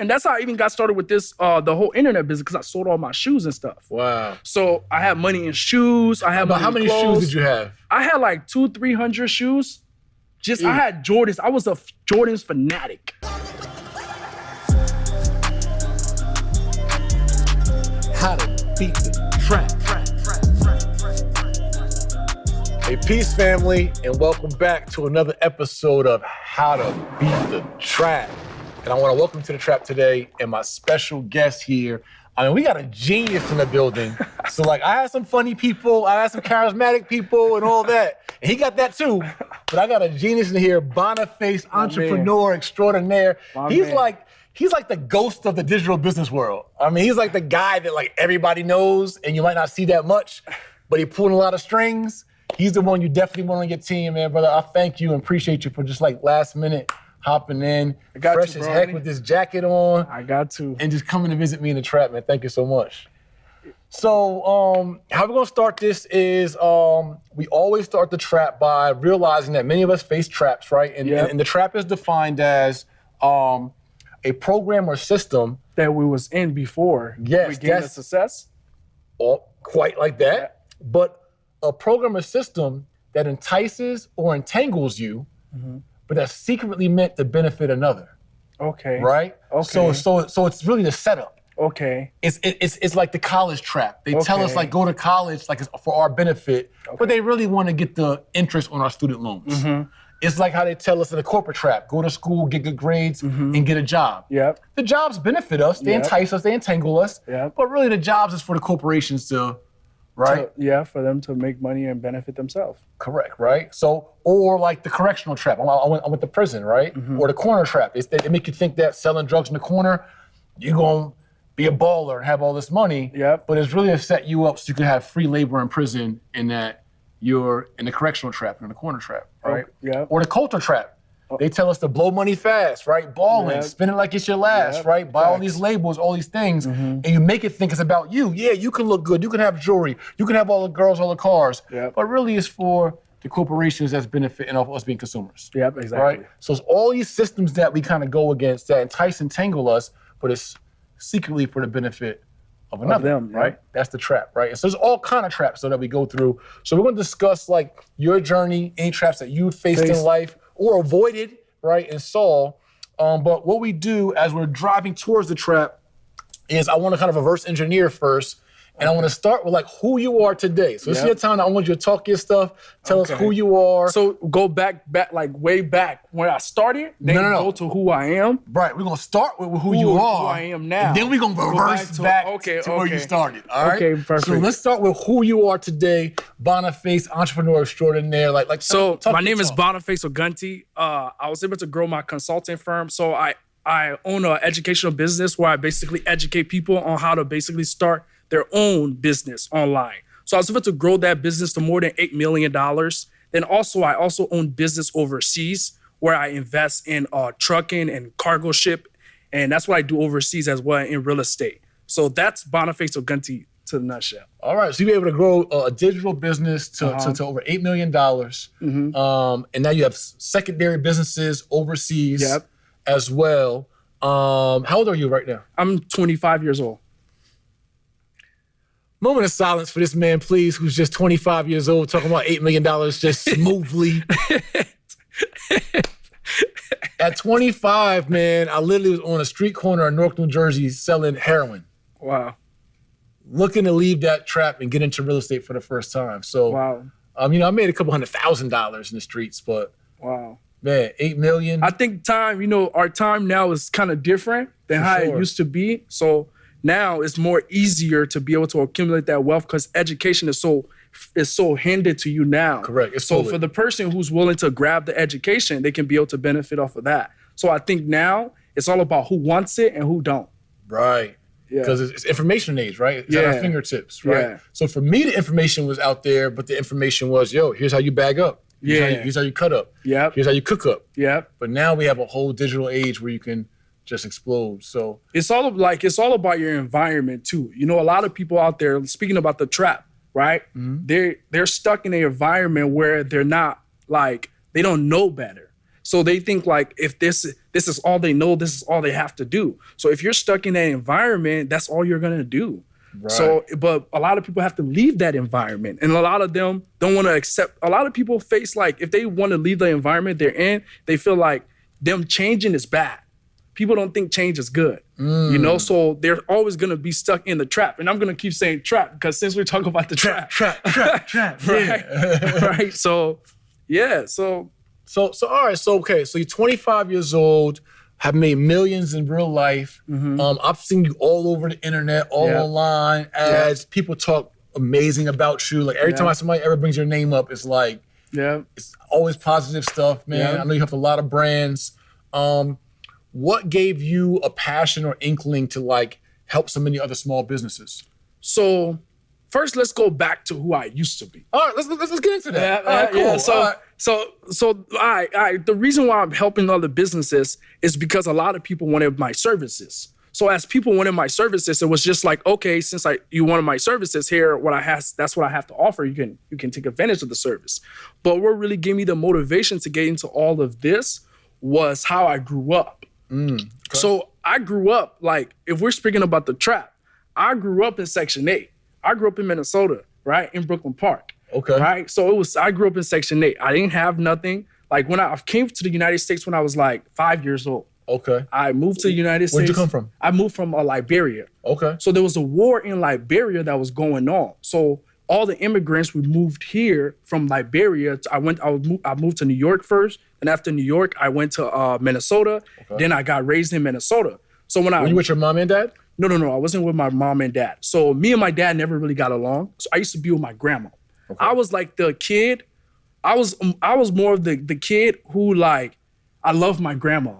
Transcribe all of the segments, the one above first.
and that's how I even got started with this, the whole internet business, because I sold all my shoes and stuff. Wow. So I had money in shoes. I had money how many clothes. shoes did you have? I had like 200-300 shoes. I had Jordans. I was a Jordans fanatic. How to beat the trap. Hey, peace, family, and welcome back to another episode of How to Beat the Trap. And I want to welcome to the trap today and my special guest here. I mean, we got a genius in the building. So, like, I had some funny people, I had some charismatic people and all that. And he got that too. But I got a genius in here, Boniface, entrepreneur extraordinaire. He's like the ghost of the digital business world. I mean, he's like the guy that like everybody knows and you might not see that much, but he pulling a lot of strings. He's the one you definitely want on your team, man, brother. I thank you and appreciate you for just like last minute hopping in, fresh as heck with this jacket on. I got to. And just coming to visit me in the trap, man. Thank you so much. So how we're gonna start this is we always start the trap by realizing that many of us face traps, right? And the trap is defined as a program or system that we was in before we gained the success. Or quite like that, but a program or system that entices or entangles you, but that's secretly meant to benefit another. Okay. Right? Okay. So it's really the setup. Okay. It's like the college trap. They tell us like go to college like it's for our benefit, but they really want to get the interest on our student loans. It's like how they tell us in the corporate trap, go to school, get good grades, and get a job. Yep. The jobs benefit us, they entice us, they entangle us, but really the jobs is for the corporations to, right? For them to make money and benefit themselves. Correct, right? So, or like the correctional trap. I went to prison, right? Or the corner trap. They make you think that selling drugs in the corner, you're going to be a baller and have all this money. But it's really to set you up so you can have free labor in prison and that you're in the correctional trap, in the corner trap, right? Or the culture trap. They tell us to blow money fast, right? Balling, spend it like it's your last, right? Buy all these labels, all these things, and you make it think it's about you. Yeah, you can look good, you can have jewelry, you can have all the girls, all the cars, but really it's for the corporations that's benefiting off us being consumers. Exactly. Right? So it's all these systems that we kind of go against that entice and tangle us, but it's secretly for the benefit of another, right? That's the trap, right? And so there's all kind of traps that we go through. So we're going to discuss like your journey, any traps that you faced in life or avoided, right, and saw. But what we do as we're driving towards the trap is I want to kind of reverse engineer first. And I want to start with like who you are today. So this is your time. I want you to talk your stuff. Tell us who you are. So go back like way back when I started. Then go to who I am. Right. We're gonna start with who you are. Who I am now. And then we're gonna reverse back to where you started. All right. Okay. Perfect. So let's start with who you are today. Boniface, entrepreneur extraordinaire. So my name is Boniface Ogunti. I was able to grow my consulting firm. So I own an educational business where I basically educate people on how to basically start their own business online. So I was able to grow that business to more than $8 million. Then I also own business overseas where I invest in trucking and cargo ship. And that's what I do overseas as well in real estate. So that's Boniface Ogunti to the nutshell. All right, so you were able to grow a digital business to over $8 million. And now you have secondary businesses overseas as well. How old are you right now? I'm 25 years old. Moment of silence for this man, please, who's just 25 years old, talking about $8 million just smoothly. At 25, man, I literally was on a street corner in Newark, New Jersey, selling heroin. Wow. Looking to leave that trap and get into real estate for the first time. So, I made a couple $100,000 in the streets, but man, 8 million. I think our time now is kind of different than how it used to be. So now it's more easier to be able to accumulate that wealth because education is so handed to you now. Correct. For the person who's willing to grab the education, they can be able to benefit off of that. So I think now it's all about who wants it and who don't. Right. Because it's information age, right? It's at our fingertips, right? So for me, the information was out there, but the information was, here's how you bag up. Here's how you cut up. Here's how you cook up. But now we have a whole digital age where you can just explode. So it's all about your environment too. A lot of people out there, speaking about the trap, right? They're stuck in an environment where they're not they don't know better. So they think like if this is all they know, this is all they have to do. So if you're stuck in that environment, that's all you're gonna do. Right. So, but a lot of people have to leave that environment, and a lot of them don't want to accept. A lot of people face like if they want to leave the environment they're in, they feel like them changing is bad. People don't think change is good, you know? So they're always gonna be stuck in the trap. And I'm gonna keep saying trap because since we're talking about the trap. Right? Yeah. Right. So, yeah. So all right. So, okay. So you're 25 years old, have made millions in real life. I've seen you all over the internet, all online, ads. People talk amazing about you. Like every time somebody ever brings your name up, it's like, it's always positive stuff, man. I know you have a lot of brands. What gave you a passion or inkling to like help so many other small businesses? So first, let's go back to who I used to be. All right, let's get into that. All right, cool. So the reason why I'm helping other businesses is because a lot of people wanted my services. So as people wanted my services, it was just like, okay, since you wanted my services, here that's what I have to offer. You can take advantage of the service. But what really gave me the motivation to get into all of this was how I grew up. Okay. So I grew up, like, if we're speaking about the trap, I grew up in Section 8. I grew up in Minnesota, right? In Brooklyn Park. Okay. Right? So I grew up in Section 8. I didn't have nothing. Like when I came to the United States when I was like 5 years old. Okay. I moved to the United States. Where'd you come from? I moved from Liberia. Okay. So there was a war in Liberia that was going on. So all the immigrants, we moved here from Liberia. I moved to New York first. And after New York, I went to Minnesota. Okay. Then I got raised in Minnesota. So were you with your mom and dad? No. I wasn't with my mom and dad. So me and my dad never really got along. So I used to be with my grandma. Okay. I was like the kid. I was more of the kid who like, I love my grandma.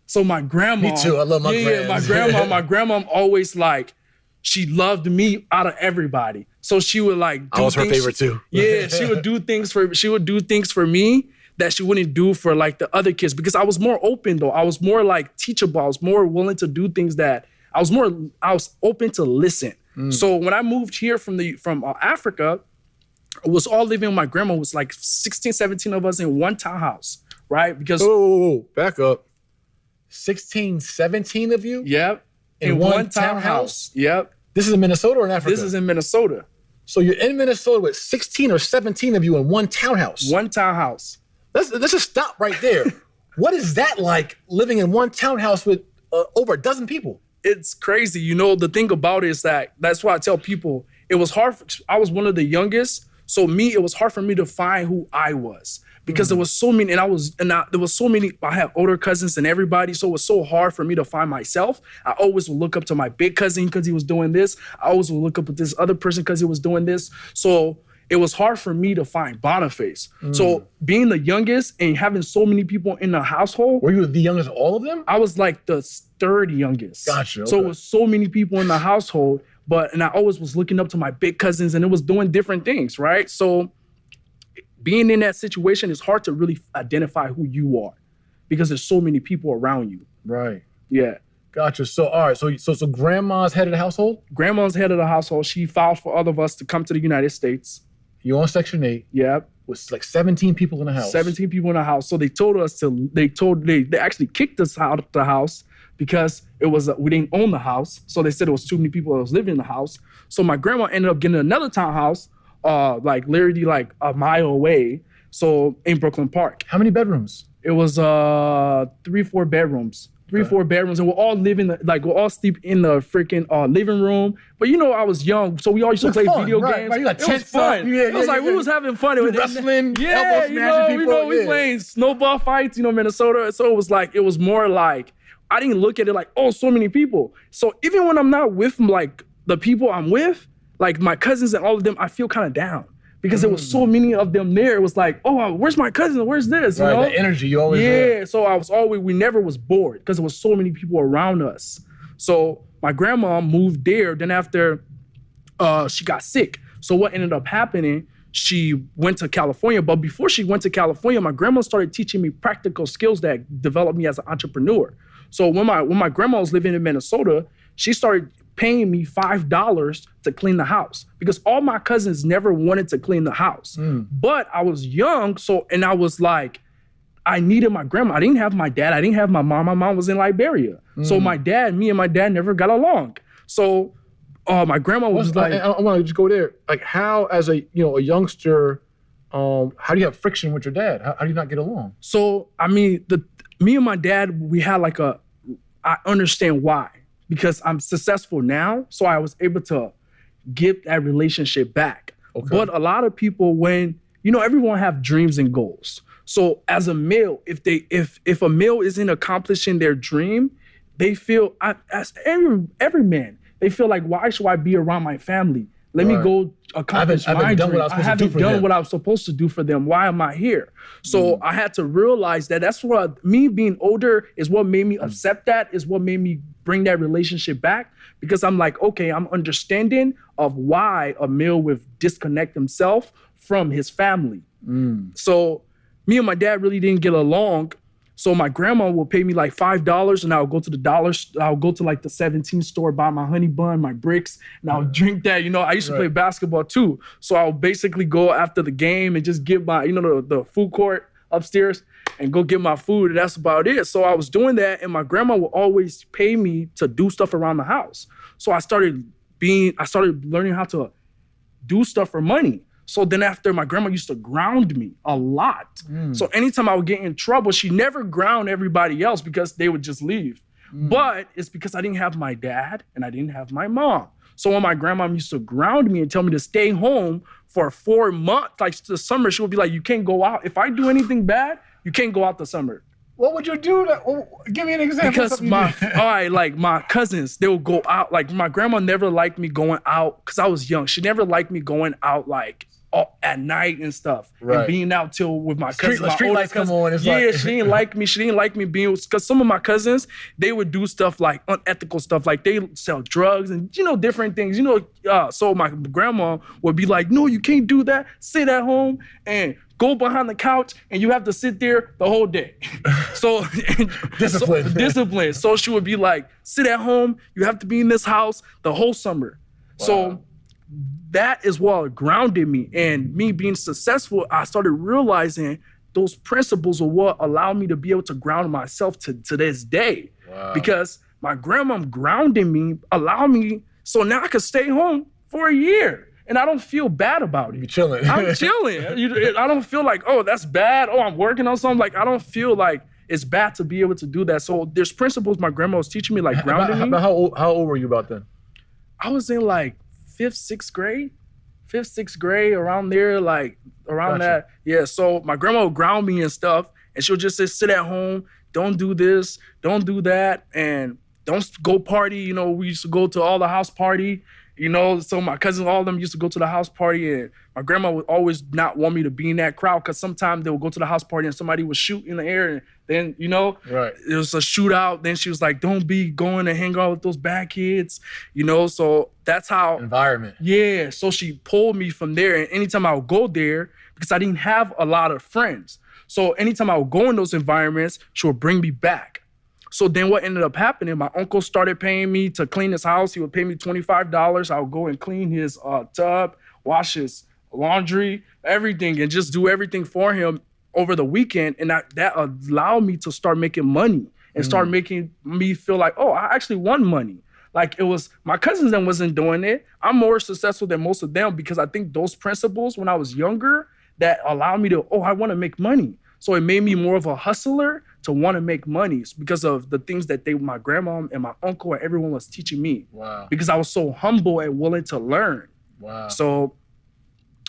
So my grandma. Me too. I love my grandma. Yeah, my grandma always like, she loved me out of everybody. So she would like do I was her favorite too. Yeah, she would do things for me that she wouldn't do for like the other kids because I was more open though. I was more like teachable. I was more willing to do things that I was open to listen. So when I moved here from Africa, I was all living with my grandma. It was like 16, 17 of us in one townhouse, right? Because back up. 16, 17 of you? Yep. In one townhouse. Yep. This is in Minnesota or in Africa? This is in Minnesota. So you're in Minnesota with 16 or 17 of you in one townhouse. One townhouse. Let's just stop right there. What is that like living in one townhouse with over a dozen people? It's crazy. You know, the thing about it is that's why I tell people it was hard. I was one of the youngest. So it was hard for me to find who I was because there was so many, there was so many, I had older cousins than everybody. So it was so hard for me to find myself. I always would look up to my big cousin because he was doing this. I always would look up at this other person because he was doing this. So it was hard for me to find Boniface. So being the youngest and having so many people in the household. Were you the youngest of all of them? I was like the third youngest. Gotcha. Okay. So it was so many people in the household, and I always was looking up to my big cousins and it was doing different things, right? So being in that situation, it's hard to really identify who you are because there's so many people around you. Right. Yeah. Gotcha. So, all right. So grandma's head of the household? Grandma's head of the household. She filed for all of us to come to the United States. You're on Section 8. Yep. With like 17 people in the house. 17 people in the house. So they told us they actually kicked us out of the house because we didn't own the house. So they said it was too many people that was living in the house. So my grandma ended up getting another townhouse, like literally like a mile away. So in Brooklyn Park. How many bedrooms? It was 3-4 bedrooms. 3-4 bedrooms, and we're all sleep in the freaking living room. But you know, I was young, so we all used to play video games. Right. It was fun. It was like we was having fun. It was wrestling, we playing snowball fights, Minnesota. So it was more like, I didn't look at it like, oh, so many people. So even when I'm not with like the people I'm with, like my cousins and all of them, I feel kind of down. Because there was so many of them there. It was like, oh, where's my cousin? Where's this? You know? The energy you always had. So we never was bored because there was so many people around us. So my grandma moved there. Then after she got sick. So what ended up happening, she went to California. But before she went to California, my grandma started teaching me practical skills that developed me as an entrepreneur. So when my grandma was living in Minnesota, she started paying me $5 to clean the house because all my cousins never wanted to clean the house. But I was young, and I was like, I needed my grandma. I didn't have my dad. I didn't have my mom. My mom was in Liberia. So me and my dad never got along. So my grandma was like, I want to just go there. Like, how, as a youngster, how do you have friction with your dad? How do you not get along? So I mean, me and my dad, we had like I understand why, because I'm successful now, so I was able to get that relationship back. Okay. But a lot of people, when everyone have dreams and goals. So as a male, if a male isn't accomplishing their dream, they feel, as every man, they feel like, why should I be around my family? Let me go accomplish my dream. I haven't done what I was supposed to do for them. Why am I here? So I had to realize that's what, me being older is what made me accept that, is what made me bring that relationship back. Because I'm like, okay, I'm understanding of why a male would disconnect himself from his family. So me and my dad really didn't get along. So my grandma will pay me like $5 and I'll go to I'll go to like the 17 store, buy my honey bun, my bricks, and I'll drink that. I used to play basketball too. So I'll basically go after the game and just get my, the food court upstairs and go get my food. And that's about it. So I was doing that, and my grandma would always pay me to do stuff around the house. So I started learning how to do stuff for money. So then after, my grandma used to ground me a lot. So anytime I would get in trouble, she never ground everybody else because they would just leave. But it's because I didn't have my dad and I didn't have my mom. So when my grandma used to ground me and tell me to stay home for 4 months, like the summer, she would be like, you can't go out. If I do anything bad, you can't go out the summer. What would you do? Give me an example. Because my cousins, they would go out. Like, my grandma never liked me going out because I was young. She never liked me going out like at night and stuff, and being out till with my cousins. The street lights come on. It's she didn't like me. She didn't like me being, because some of my cousins, they would do stuff like unethical stuff, like they sell drugs and different things. So my grandma would be like, "No, you can't do that. Sit at home and go behind the couch, and you have to sit there the whole day." So discipline. Discipline. So she would be like, "Sit at home. You have to be in this house the whole summer." Wow. So that is what grounded me. And me being successful, I started realizing those principles are what allowed me to be able to ground myself to this day. Wow. Because my grandma grounding me, allowed me, so now I could stay home for a year. And I don't feel bad about it. You're chilling. I'm chilling. I don't feel like, oh, that's bad. Oh, I'm working on something. Like, I don't feel like it's bad to be able to do that. So there's principles my grandma was teaching me, like grounding me. How old were you about then? I was in like fifth, sixth grade, around there, like around that. Yeah, so my grandma would ground me and stuff, and she'll just say, sit at home, don't do this, don't do that, and don't go party. We used to go to all the house party, so my cousins, all of them used to go to the house party, and my grandma would always not want me to be in that crowd, because sometimes they would go to the house party and somebody would shoot in the air, and then, it was a shootout. Then she was like, don't be going and hang out with those bad kids, so that's how. Environment. Yeah, so she pulled me from there, and anytime I would go there, because I didn't have a lot of friends, so anytime I would go in those environments, she would bring me back. So then what ended up happening, my uncle started paying me to clean his house. He would pay me $25. I would go and clean his tub, wash his laundry, everything, and just do everything for him over the weekend. And that allowed me to start making money and start making me feel like, oh, I actually won money. Like, it was, my cousins then wasn't doing it. I'm more successful than most of them, because I think those principles when I was younger that allowed me to, I want to make money. So it made me more of a hustler to want to make money because of the things that my grandma and my uncle and everyone was teaching me. Wow. Because I was so humble and willing to learn. Wow. So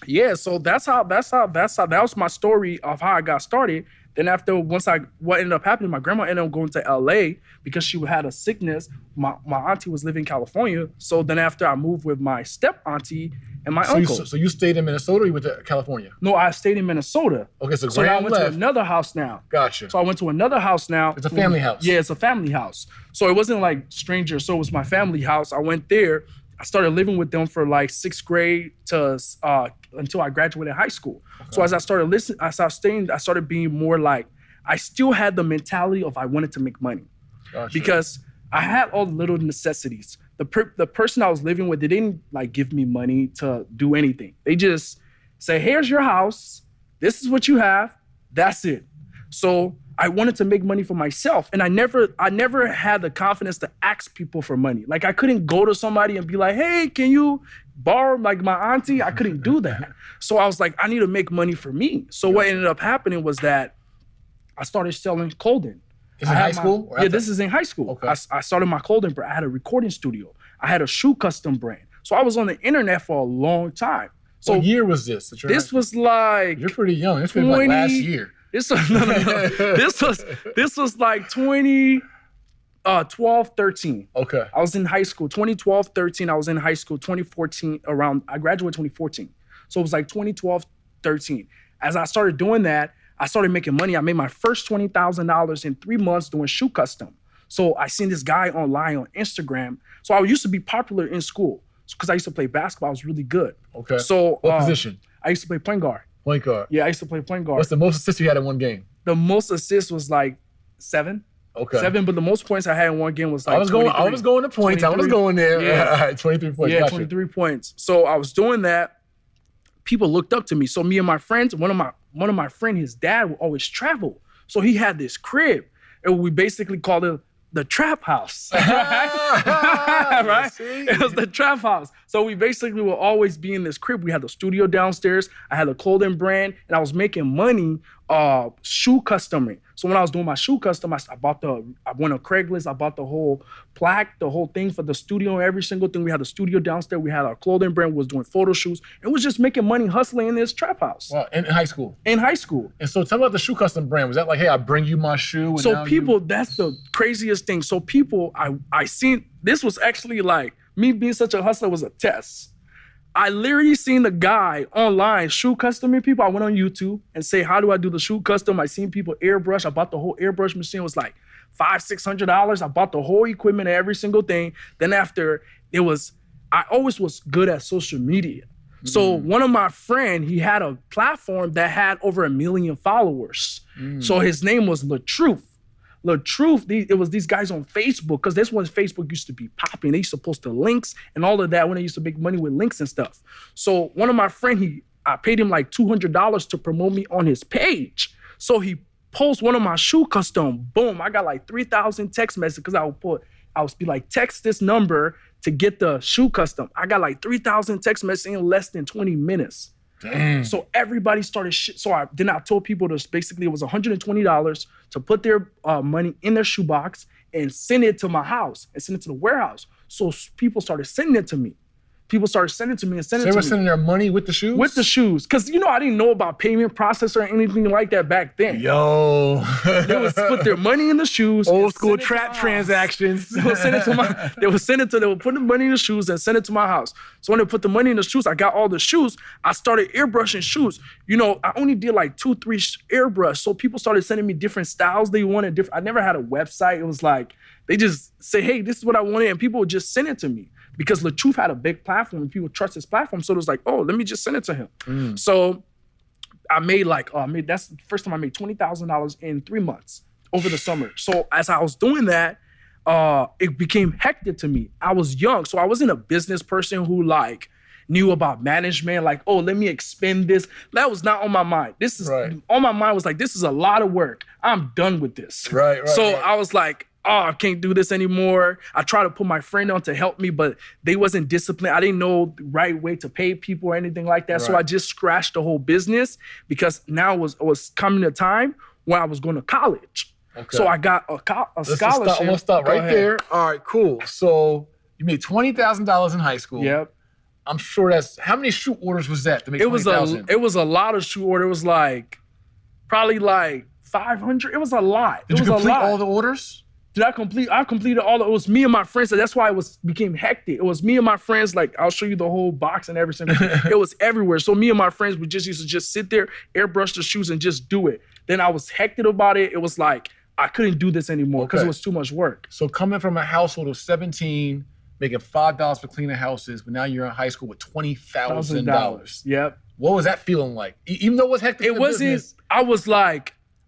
yeah, so that was my story of how I got started. Then after, what ended up happening, my grandma ended up going to LA because she had a sickness. My auntie was living in California. So then after, I moved with my step auntie and my uncle. So you stayed in Minnesota or you went to California? No, I stayed in Minnesota. Okay, so now I went to another house now. Gotcha. So I went to another house now. It's a family house. Yeah, it's a family house. So it wasn't like strangers. So it was my family house. I went there. I started living with them for like sixth grade until I graduated high school. Okay. So as I started listening, I started being more like, I still had the mentality of I wanted to make money. Gotcha. Because I had all the little necessities. The person I was living with, they didn't like give me money to do anything. They just say, here's your house. This is what you have. That's it. So I wanted to make money for myself. And I never had the confidence to ask people for money. Like I couldn't go to somebody and be like, hey, can you borrow like my auntie? I couldn't do that. So I was like, I need to make money for me. So what ended up happening was that I started selling clothing. Is it high school? Yeah, this is in high school. Okay. I started my clothing brand. I had a recording studio. I had a shoe custom brand. So I was on the internet for a long time. So what year was this? This was like... You're pretty young. This was like last year. This was, no. This was like 2012, 13. Okay. I was in high school. 2012, 13, I was in high school. 2014, I graduated 2014. So it was like 2012, 13. As I started doing that, I started making money. I made my first $20,000 in 3 months doing shoe custom. So I seen this guy online on Instagram. So I used to be popular in school because I used to play basketball. I was really good. Okay. So what position? I used to play point guard. Point guard. Yeah, I used to play point guard. What's the most assists you had in one game? The most assists was like 7. Okay. 7, but the most points I had in one game was like I was going to points. 23. I was going there. Yeah. All right, 23 points. Yeah, Gotcha. 23 points. So I was doing that. People looked up to me. So me and my friends, one of my friends, his dad would always travel. So he had this crib, and we basically called it the trap house. Right? It was the trap house. So we basically would always be in this crib. We had the studio downstairs. I had a clothing brand, and I was making money shoe customing. So when I was doing my shoe custom, I went on Craigslist. I bought the whole plaque, the whole thing for the studio, every single thing. We had the studio downstairs. We had our clothing brand. We was doing photo shoots. It was just making money hustling in this trap house. Wow, in high school? In high school. And so tell me about the shoe custom brand. Was that like, hey, I bring you my shoe? And so people, that's the craziest thing. So people, I seen, this was actually like, me being such a hustler was a test. I literally seen the guy online shoe customing people. I went on YouTube and say, how do I do the shoe custom? I seen people airbrush. I bought the whole airbrush machine. It was like $500-$600. I bought the whole equipment and every single thing. Then after I always was good at social media. So one of my friend, he had a platform that had over 1 million followers. So his name was LaTruth. LaTruth, it was these guys on Facebook, because this was Facebook used to be popping. They used to post the links and all of that when they used to make money with links and stuff. So one of my friends, I paid him like $200 to promote me on his page. So he posts one of my shoe custom. Boom, I got like 3,000 text messages because I would be like, text this number to get the shoe custom. I got like 3,000 text messages in less than 20 minutes. Damn. So everybody started So I told people it was $120 to put their money in their shoebox and send it to my house and send it to the warehouse. So people started sending it to me. People started sending it to me and sending it to me. So they were sending their money with the shoes? With the shoes. Because, I didn't know about payment processor or anything like that back then. Yo. They would put their money in the shoes. Old school trap transactions. They would put the money in the shoes and send it to my house. So when they put the money in the shoes, I got all the shoes. I started airbrushing shoes. I only did like 2-3 airbrush. So people started sending me different styles they wanted. I never had a website. It was like, they just say, hey, this is what I wanted. And people would just send it to me. Because LaTruth had a big platform and people trust his platform. So it was like, oh, let me just send it to him. So I made that's the first time I made $20,000 in 3 months over the summer. So as I was doing that, it became hectic to me. I was young, so I wasn't a business person who knew about management, oh, let me expend this. That was not on my mind. On my mind was this is a lot of work. I'm done with this. Right. I was like, oh, I can't do this anymore. I tried to put my friend on to help me, but they wasn't disciplined. I didn't know the right way to pay people or anything like that. Right. So I just scratched the whole business because now it was coming a time when I was going to college. Okay. So I got a scholarship. I'm gonna stop right there. All right, cool. So you made $20,000 in high school. Yep. I'm sure how many shoe orders was that to make $20,000? It was a lot of shoe orders. It was probably 500. It was a lot. Did you complete all the orders? Did I complete? I completed all of it. It was me and my friends. So that's why it became hectic. It was me and my friends. I'll show you the whole box and everything. It was everywhere. So me and my friends would just used to just sit there, airbrush the shoes and just do it. Then I was hectic about it. It was I couldn't do this anymore because it was too much work. So coming from a household of 17, making $5 for cleaning houses, but now you're in high school with $20,000. Yep. What was that feeling like? Even though it was hectic, I was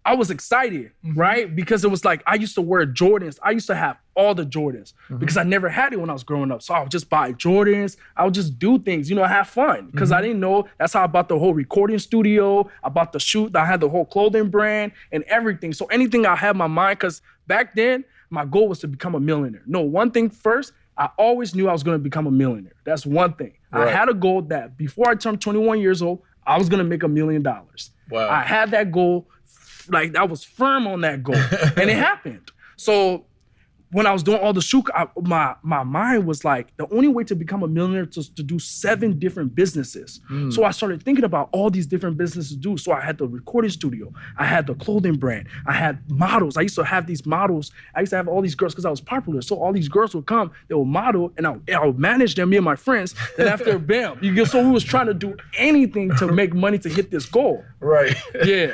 I was excited, right? Because it was like, I used to wear Jordans. I used to have all the Jordans because I never had it when I was growing up. So I would just buy Jordans. I would just do things, have fun. Because I didn't know, that's how I bought the whole recording studio. I bought the shoot. I had the whole clothing brand and everything. So anything I had in my mind, because back then, my goal was to become a millionaire. No, one thing first, I always knew I was going to become a millionaire. That's one thing. Right. I had a goal that before I turned 21 years old, I was going to make $1 million. Wow. I had that goal. Like, I was firm on that goal, and it happened. So when I was doing all the shoot, my mind was like, the only way to become a millionaire is to do 7 different businesses. So I started thinking about all these different businesses to do. So I had the recording studio. I had the clothing brand. I had models. I used to have these models. I used to have all these girls because I was popular. So all these girls would come, they would model, and I would manage them, me and my friends. Then after, bam. So we was trying to do anything to make money to hit this goal. Right. Yeah.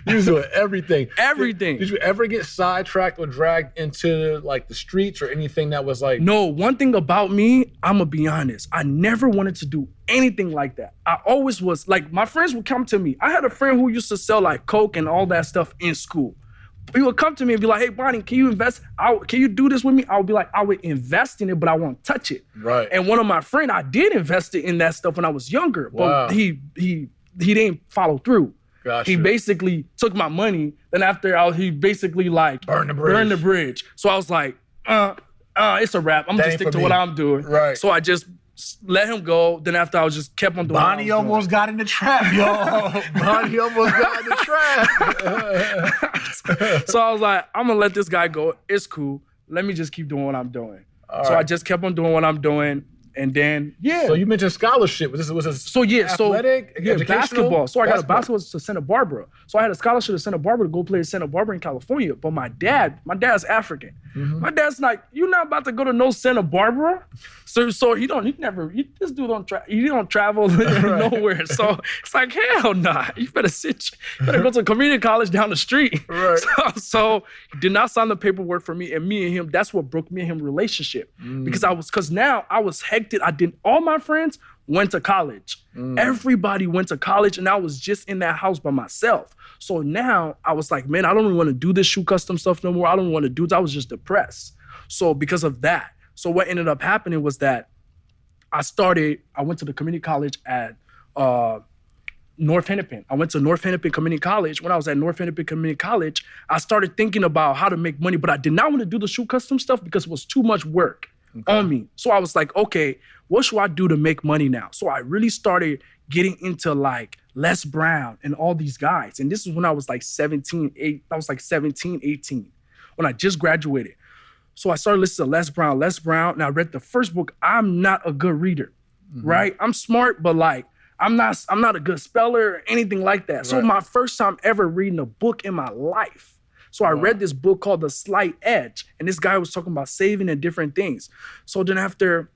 You was doing everything. Everything. Did you ever get sidetracked or dragged into like the streets or anything that was like? No, one thing about me, I'm gonna be honest. I never wanted to do anything like that. I always was like, my friends would come to me. I had a friend who used to sell like Coke and all that stuff in school. He would come to me and be like, hey, Bonnie, can you invest? Can you do this with me? I would be like, I would invest in it, but I won't touch it. Right. And one of my friends, I did invest in that stuff when I was younger, but he didn't follow through. Gotcha. He basically took my money. Then after, he basically like burned the bridge. So I was like, it's a wrap. I'm just stick to what I'm doing. Right. So I just let him go. Then after, I was just kept on doing. Bonnie almost got in the trap, y'all. Bonnie almost got in the trap. So I was like, I'm gonna let this guy go. It's cool. Let me just keep doing what I'm doing. All right. I just kept on doing what I'm doing. And then, So you mentioned scholarship. Was this athletic, educational? Basketball. So I got a basketball to Santa Barbara. So I had a scholarship to Santa Barbara to go play at Santa Barbara in California. But my dad's African. My dad's like, you're not about to go to no Santa Barbara. So this dude don't travel nowhere. So it's like, hell nah. You better go to a community college down the street. Right. So he did not sign the paperwork for me. And me and him, that's what broke me and him relationship. Because now I was hectic. All my friends went to college. Everybody went to college, and I was just in that house by myself. So now I was like, man, I don't really want to do this shoe custom stuff no more. I don't want to do it. I was just depressed. So because of that, so what ended up happening was that I went to the community college at North Hennepin. I went to North Hennepin Community College. When I was at North Hennepin Community College, I started thinking about how to make money, but I did not want to do the shoe custom stuff because it was too much work on me. So I was like, okay, what should I do to make money now? So I really started getting into like Les Brown and all these guys. And this is when I was like 17, 18, when I just graduated. So I started listening to Les Brown, and I read the first book. I'm not a good reader, right? I'm smart, but like, I'm not a good speller or anything like that. Right. So my first time ever reading a book in my life. So I read this book called The Slight Edge, and this guy was talking about saving and different things. So then after,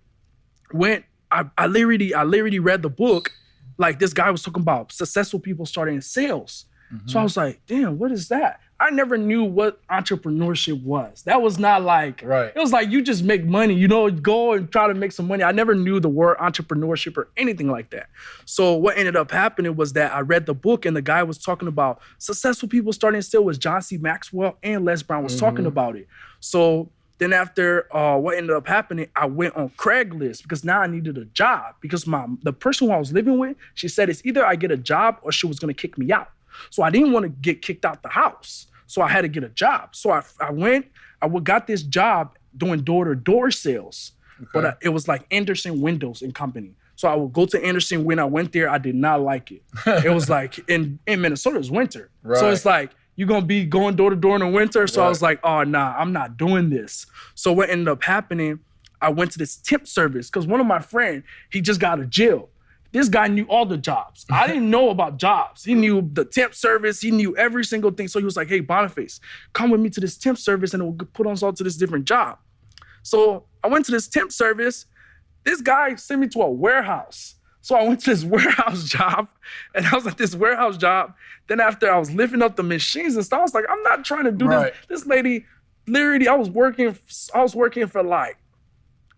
I literally read the book, like this guy was talking about successful people starting sales. So I was like, damn, what is that? I never knew what entrepreneurship was. That was not like, it was like you just make money, go and try to make some money. I never knew the word entrepreneurship or anything like that. So what ended up happening was that I read the book, and the guy was talking about successful people starting still was John C. Maxwell, and Les Brown was talking about it. So then after what ended up happening, I went on Craigslist because now I needed a job because the person who I was living with, she said it's either I get a job or she was gonna kick me out. So I didn't want to get kicked out the house. So I had to get a job. So I got this job doing door-to-door sales. But it was like Anderson Windows and Company. So I would go to Anderson. When I went there, I did not like it. It was like, in Minnesota, it's winter. Right. So it's like, you're going to be going door-to-door in the winter? So I was like, oh, nah, I'm not doing this. So what ended up happening, I went to this temp service because one of my friends, he just got out of jail. This guy knew all the jobs. I didn't know about jobs. He knew the temp service. He knew every single thing. So he was like, hey, Boniface, come with me to this temp service and we'll put us all to this different job. So I went to this temp service. This guy sent me to a warehouse. So I went to this warehouse job, and I was at this warehouse job. Then after I was lifting up the machines and stuff, I was like, I'm not trying to do this. This lady, literally, I was working for like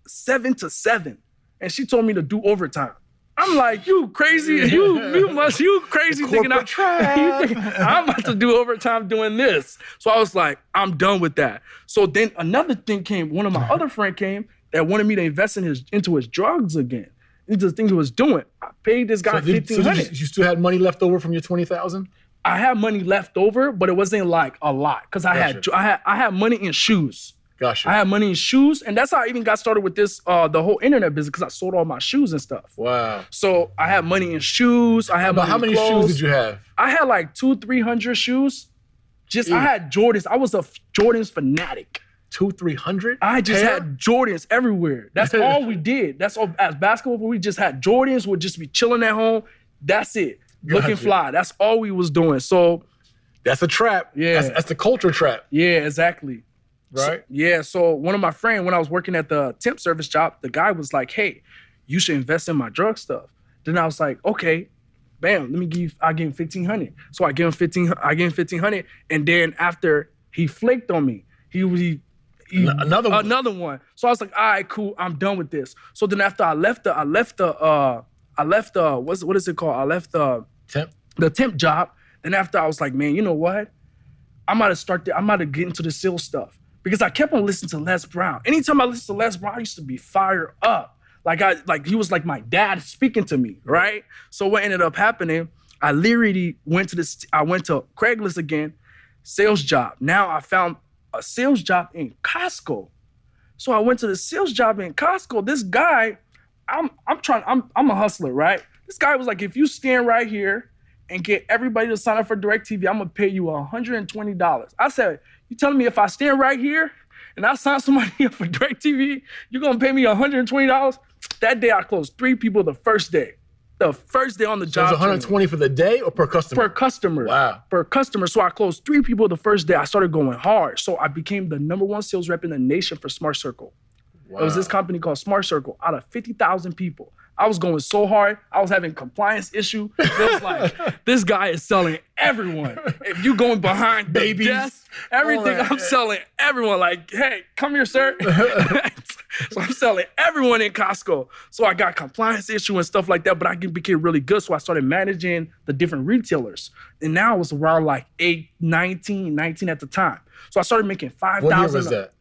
7 to 7. And she told me to do overtime. I'm like, you crazy, you crazy thinking I'm about to do overtime doing this. So I was like, I'm done with that. So then another thing came, one of my other friend came that wanted me to invest into his drugs again, into the things he was doing. I paid this guy $1,500. You still had money left over from your $20,000? I had money left over, but it wasn't like a lot because I had money in shoes. Gotcha. I had money in shoes, and that's how I even got started with this, the whole internet business, because I sold all my shoes and stuff. Wow. So I had money in shoes. I had money in clothes. How many shoes did you have? I had like 200-300 shoes. I had Jordans. I was a Jordans fanatic. 200-300? I just had Jordans everywhere. That's all we did. That's all. As basketball, we just had Jordans. We'd just be chilling at home. That's it. Looking fly. That's all we was doing. So that's a trap. Yeah. That's the culture trap. Yeah, exactly. Right? So one of my friends, when I was working at the temp service job, the guy was like, hey, you should invest in my drug stuff. Then I was like, okay, bam, I'll give him $1,500. So I gave him $1,500. And then after he flaked on me, another one. So I was like, all right, cool, I'm done with this. So then after I left the temp job. Then after I was like, man, you know what? I'm about to get into the sales stuff. Because I kept on listening to Les Brown. Anytime I listened to Les Brown, I used to be fired up. Like he was like my dad speaking to me, right? So what ended up happening, I literally went to Craigslist again, sales job. Now I found a sales job in Costco. So I went to the sales job in Costco. This guy, I'm a hustler, right? This guy was like, if you stand right here and get everybody to sign up for DirecTV, I'm gonna pay you $120. I said, you telling me if I stand right here and I sign somebody up for DirecTV, you're gonna pay me $120? That day I closed 3 people the first day. The first day on the job. So it was $120 for the day or per customer? Per customer. Wow. Per customer. So I closed 3 people the first day. I started going hard. So I became the #1 sales rep in the nation for Smart Circle. Wow. It was this company called Smart Circle out of 50,000 people. I was going so hard. I was having compliance issue. It was like, this guy is selling everyone. If you going behind the desk, everything, I'm selling everyone. Like, hey, come here, sir. So I'm selling everyone in Costco. So I got compliance issue and stuff like that, but I became really good. So I started managing the different retailers. And now I was around like 19 at the time. So I started making $5,000. What year was that?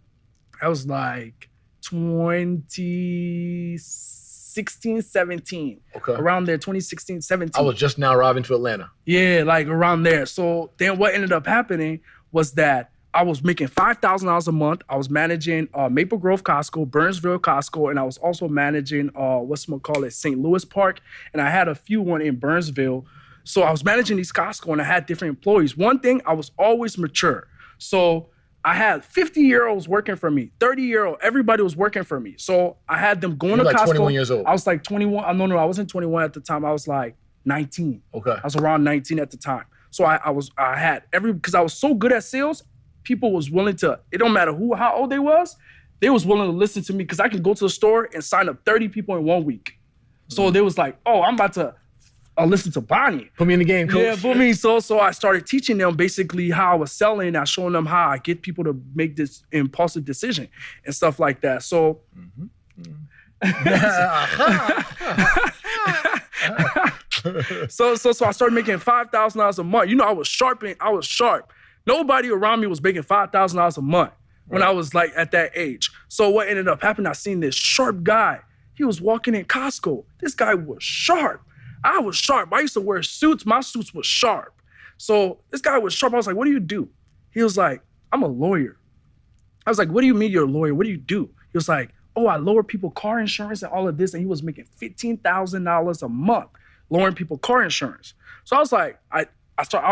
I was like 2016, 17. Okay. Around there, 2016, 17. I was just now arriving to Atlanta. Yeah, like around there. So then what ended up happening was that I was making $5,000 a month. I was managing Maple Grove Costco, Burnsville Costco, and I was also managing St. Louis Park, and I had a few one in Burnsville. So I was managing these Costco, and I had different employees. One thing, I was always mature. So I had 50-year-olds working for me, 30-year-old, everybody was working for me. So I had them going to Costco. 21 years old. I was like 21. No, I wasn't 21 at the time. I was like 19. Okay. I was around 19 at the time. So because I was so good at sales, people was willing to, it don't matter how old they was willing to listen to me because I can go to the store and sign up 30 people in 1 week. So they was like, oh, I'm about to listen to Bonnie. Put me in the game, coach. Yeah, put me. So I started teaching them basically how I was selling. I showing them how I get people to make this impulsive decision and stuff like that. So, so I started making $5,000 a month. You know, I was sharp. Nobody around me was making $5,000 a month when I was like at that age. So what ended up happening, I seen this sharp guy. He was walking in Costco. This guy was sharp. I was sharp. I used to wear suits. My suits were sharp. So this guy was sharp. I was like, what do you do? He was like, I'm a lawyer. I was like, what do you mean you're a lawyer? What do you do? He was like, oh, I lower people car insurance and all of this. And he was making $15,000 a month lowering people car insurance. So I was like, I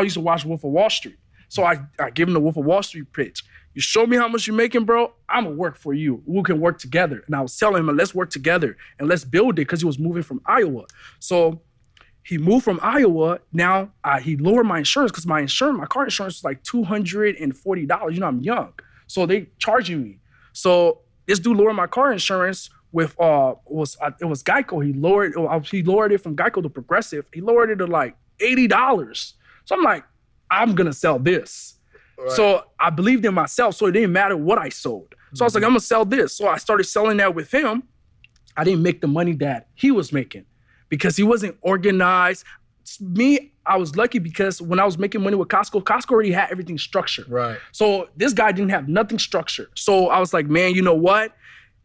used to watch Wolf of Wall Street. So I give him the Wolf of Wall Street pitch. You show me how much you're making, bro, I'm going to work for you. We can work together. And I was telling him, let's work together and let's build it because he was moving from Iowa. So he moved from Iowa. Now he lowered my insurance because my car insurance was like $240. You know, I'm young. So they charging me. So this dude lowered my car insurance with, it was Geico. He lowered it from Geico to Progressive. He lowered it to like $80. So I'm like, I'm going to sell this. Right. So I believed in myself, so it didn't matter what I sold. So I was like, I'm going to sell this. So I started selling that with him. I didn't make the money that he was making because he wasn't organized. Me, I was lucky because when I was making money with Costco already had everything structured. Right. So this guy didn't have nothing structured. So I was like, man, you know what?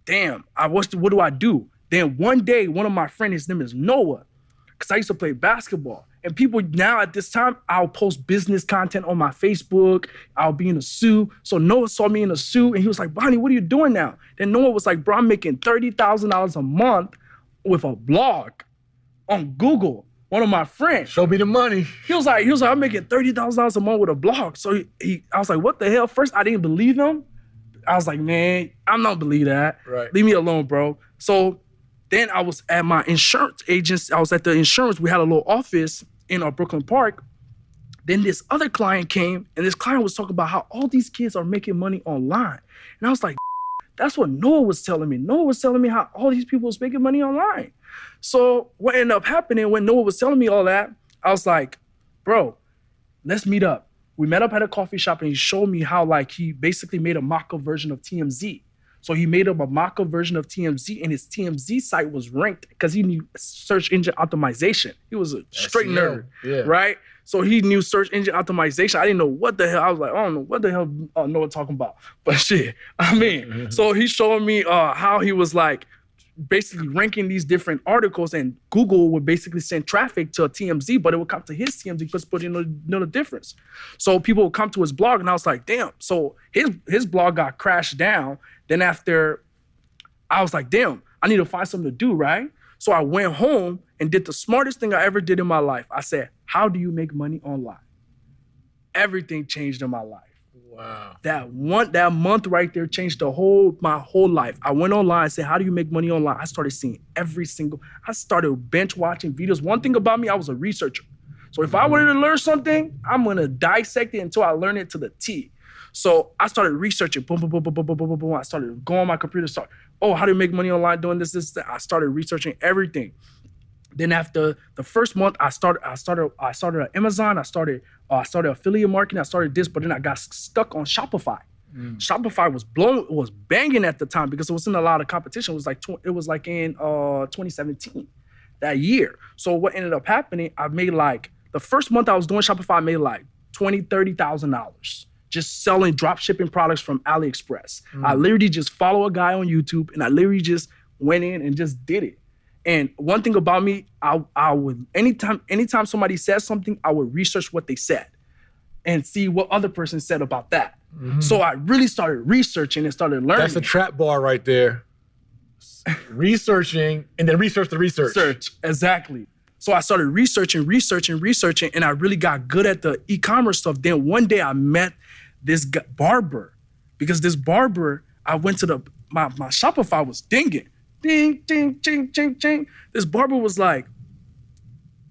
Damn, what do I do? Then one day, one of my friends, his name is Noah, because I used to play basketball. And people now at this time, I'll post business content on my Facebook. I'll be in a suit. So Noah saw me in a suit and he was like, Bonnie, what are you doing now? Then Noah was like, bro, I'm making $30,000 a month with a blog on Google. One of my friends. Show me the money. He was like, I'm making $30,000 a month with a blog. So I was like, what the hell? First, I didn't believe him. I was like, man, I'm not believe that. Right. Leave me alone, bro. So then I was at my insurance agency. I was at the insurance. We had a little office in Brooklyn Park. Then this other client came, and this client was talking about how all these kids are making money online. And I was like, that's what Noah was telling me. Noah was telling me how all these people was making money online. So what ended up happening when Noah was telling me all that, I was like, bro, let's meet up. We met up at a coffee shop and he showed me how like he basically made a mock-up version of TMZ. So he made up a mock-up version of TMZ and his TMZ site was ranked because he knew search engine optimization. He was a straight nerd, right? So he knew search engine optimization. I didn't know what the hell. I was like, I don't know what the hell Noah talking about. But shit, I mean, so he showed me how he was like, basically ranking these different articles, and Google would basically send traffic to a TMZ, but it would come to his TMZ because put in no difference. So people would come to his blog, and I was like, damn. So his blog got crashed down. Then after, I was like, damn, I need to find something to do, right? So I went home and did the smartest thing I ever did in my life. I said, how do you make money online? Everything changed in my life. Wow. That month right there changed my whole life. I went online and said, how do you make money online? I started seeing I started bench watching videos. One thing about me, I was a researcher. So if I wanted to learn something, I'm gonna dissect it until I learn it to the T. So I started researching, boom, boom, boom, boom, boom, boom, boom, boom. I started going on my computer, how do you make money online doing this, that. I started researching everything. Then after the first month, I started at Amazon. I started affiliate marketing. I started this, but then I got stuck on Shopify. Shopify was banging at the time because it was in a lot of competition. It was like in 2017, that year. So what ended up happening, I made the first month I was doing Shopify, I made $20,000, $30,000 just selling drop shipping products from AliExpress. I literally just follow a guy on YouTube and I literally just went in and just did it. And one thing about me, I would anytime somebody says something, I would research what they said and see what other person said about that. So I really started researching and started learning. That's a trap bar right there. Researching and then research the research. Exactly. So I started researching, and I really got good at the e-commerce stuff. Then one day I met this barber, because this barber, I went to my Shopify was dinging. Ding, ding, ding, ding, ding. This barber was like,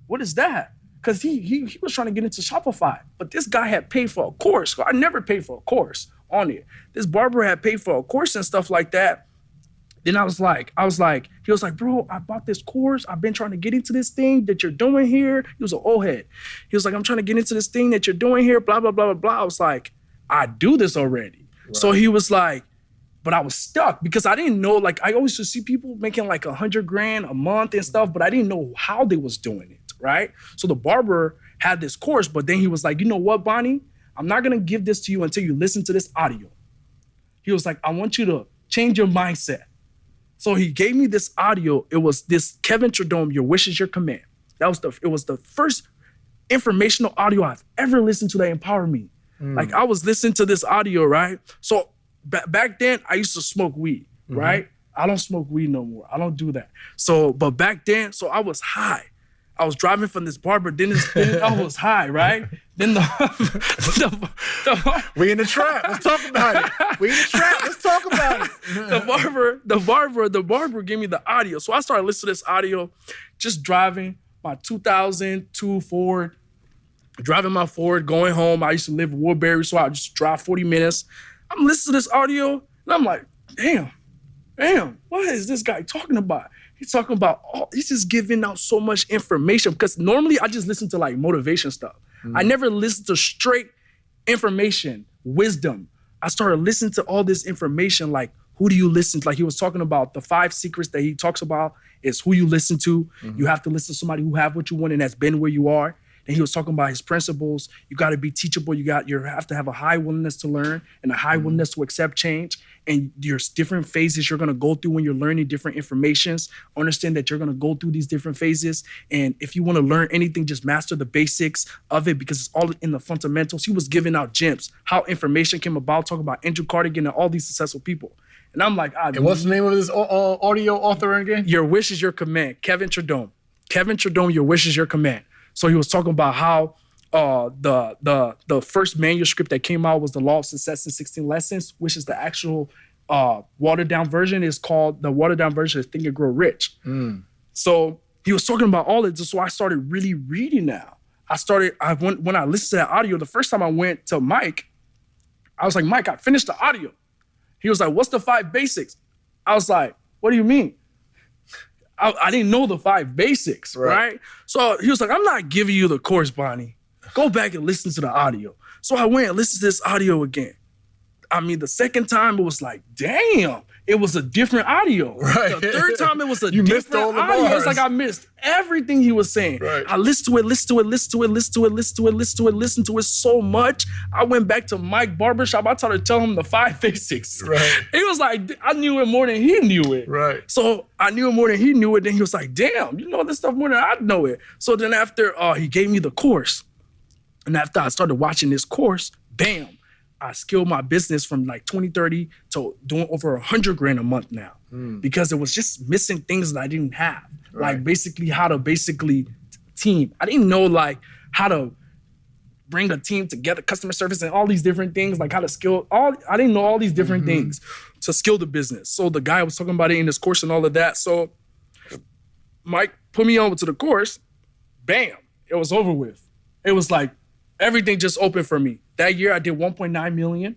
what is that? Because he was trying to get into Shopify, but this guy had paid for a course. I never paid for a course on it. This barber had paid for a course and stuff like that. Then he was like, bro, I bought this course. I've been trying to get into this thing that you're doing here. He was an old head. He was like, I'm trying to get into this thing that you're doing here, blah, blah, blah, blah, blah. I was like, I do this already. Right. So he was like, but I was stuck because I didn't know, I always used to see people making $100,000 a month and stuff, but I didn't know how they was doing it, right? So the barber had this course, but then he was like, you know what, Bonnie? I'm not gonna give this to you until you listen to this audio. He was like, I want you to change your mindset. So he gave me this audio. It was this Kevin Tredome, Your Wish Is Your Command. It was the first informational audio I've ever listened to that empowered me. I was listening to this audio, right? So back then, I used to smoke weed, right? I don't smoke weed no more. I don't do that. So, but back then, so I was high. I was driving from this barber, then I was high, right? Then we in the trap. Let's talk about it. We in the trap. Let's talk about it. The barber gave me the audio. So I started listening to this audio, just driving my 2002 Ford, driving my Ford, going home. I used to live in Woodbury, so I just drive 40 minutes. I'm listening to this audio, and I'm like, damn, what is this guy talking about? He's talking about, he's just giving out so much information, because normally I just listen to motivation stuff. I never listen to straight information, wisdom. I started listening to all this information, who do you listen to? Like he was talking about the 5 secrets that he talks about is who you listen to. You have to listen to somebody who have what you want and that's been where you are. And he was talking about his principles. You got to be teachable. You have to have a high willingness to learn and a high willingness to accept change. And there's different phases you're going to go through when you're learning different informations. Understand that you're going to go through these different phases. And if you want to learn anything, just master the basics of it because it's all in the fundamentals. He was giving out gems, how information came about, talking about Andrew Carnegie and all these successful people. And I'm like, and what's the name of this audio author again? Your Wish is Your Command, Kevin Tredome. Kevin Tredome, Your Wish is Your Command. So he was talking about how the first manuscript that came out was The Law of Success in 16 Lessons, which is the actual watered down version. Is called the watered down version is Think and Grow Rich. So he was talking about all of this. So I started really reading now. When I listened to that audio, the first time I went to Mike, I was like, Mike, I finished the audio. He was like, what's the 5 basics? I was like, what do you mean? I didn't know the 5 basics, right? So he was like, I'm not giving you the course, Bonnie. Go back and listen to the audio. So I went and listened to this audio again. I mean, the second time it was like, damn, it was a different audio. Right. The third time it was a different audio. It's like I missed everything he was saying. Right. I listened to it so much. I went back to Mike Barbershop. I tried to tell him the 5 basics. Right. He was like, I knew it more than he knew it. Right. So I knew it more than he knew it. Then he was like, damn, you know this stuff more than I know it. So then after he gave me the course, and after I started watching this course, bam, I scaled my business from like 20-30 to doing over 100 grand a month now because it was just missing things that I didn't have. Right. Like basically how to team. I didn't know like how to bring a team together, customer service and all these different things, like how to skill I didn't know all these different things to skill the business. So the guy was talking about it in this course and all of that. So Mike put me on to the course, bam, it was over with. It was like everything just opened for me. That year I did 1.9 million.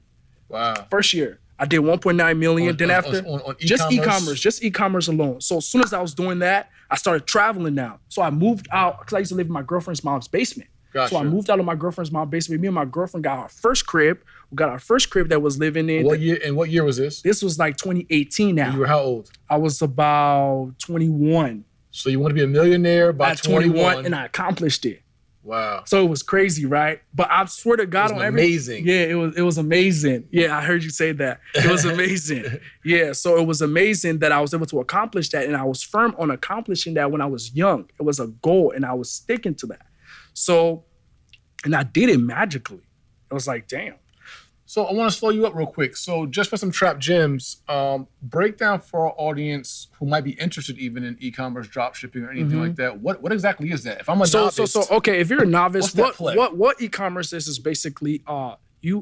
Wow. First year I did 1.9 million. Then after on just e-commerce alone. So as soon as I was doing that, I started traveling now. So I moved out because I used to live in my girlfriend's mom's basement. Gotcha. So I moved out of my girlfriend's mom's basement. Me and my girlfriend got our first crib. We got our first crib that was living in. What year? And what year was this? This was like 2018 now. You were how old? I was about 21. So you want to be a millionaire by At 21 and I accomplished it. Wow. So it was crazy, right? But I swear to God, it was amazing. Yeah, it was amazing. Yeah, I heard you say that. It was amazing. Yeah, so it was amazing that I was able to accomplish that, and I was firm on accomplishing that when I was young. It was a goal, and I was sticking to that. So, and I did it magically. It was like, damn. So I want to slow you up real quick. So just for some trap gems, break down for our audience who might be interested even in e-commerce, drop shipping or anything like that. What exactly is that? If I'm a novice. So okay, if you're a novice, what's that what e-commerce is basically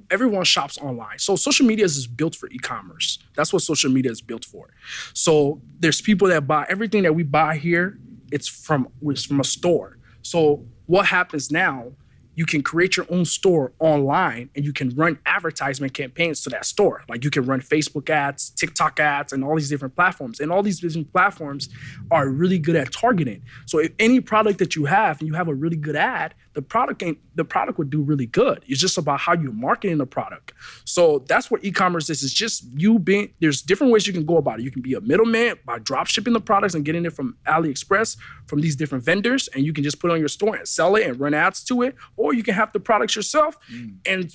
everyone shops online. So social media is built for e-commerce. That's what social media is built for. So there's people that buy everything that we buy here, it's from a store. So what happens now, you can create your own store online and you can run advertisement campaigns to that store. Like you can run Facebook ads, TikTok ads, and all these different platforms. And all these different platforms are really good at targeting. So if any product that you have and you have a really good ad, the product would do really good. It's just about how you're marketing the product. So that's what e-commerce is. It's just there's different ways you can go about it. You can be a middleman by drop shipping the products and getting it from AliExpress, from these different vendors, and you can just put it on your store and sell it and run ads to it. Or you can have the products yourself and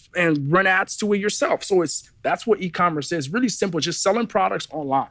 run ads to it yourself. So that's what e-commerce is. Really simple, just selling products online.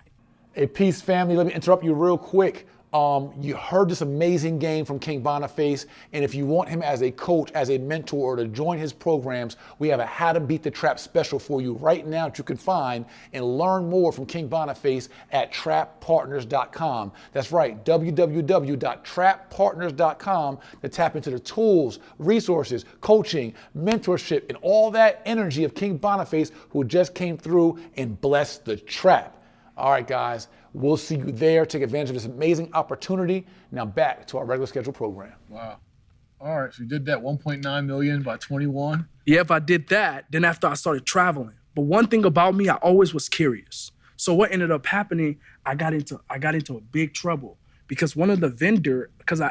Hey, peace family, let me interrupt you real quick. You heard this amazing game from King Boniface, and if you want him as a coach, as a mentor, or to join his programs, we have a How to Beat the Trap special for you right now that you can find and learn more from King Boniface at trappartners.com. That's right, www.trappartners.com to tap into the tools, resources, coaching, mentorship, and all that energy of King Boniface who just came through and blessed the trap. All right, guys, we'll see you there. Take advantage of this amazing opportunity. Now back to our regular scheduled program. Wow. All right, so you did that 1.9 million by 21. Yeah, if I did that, then after I started traveling. But one thing about me, I always was curious. So what ended up happening, I got into a big trouble because one of the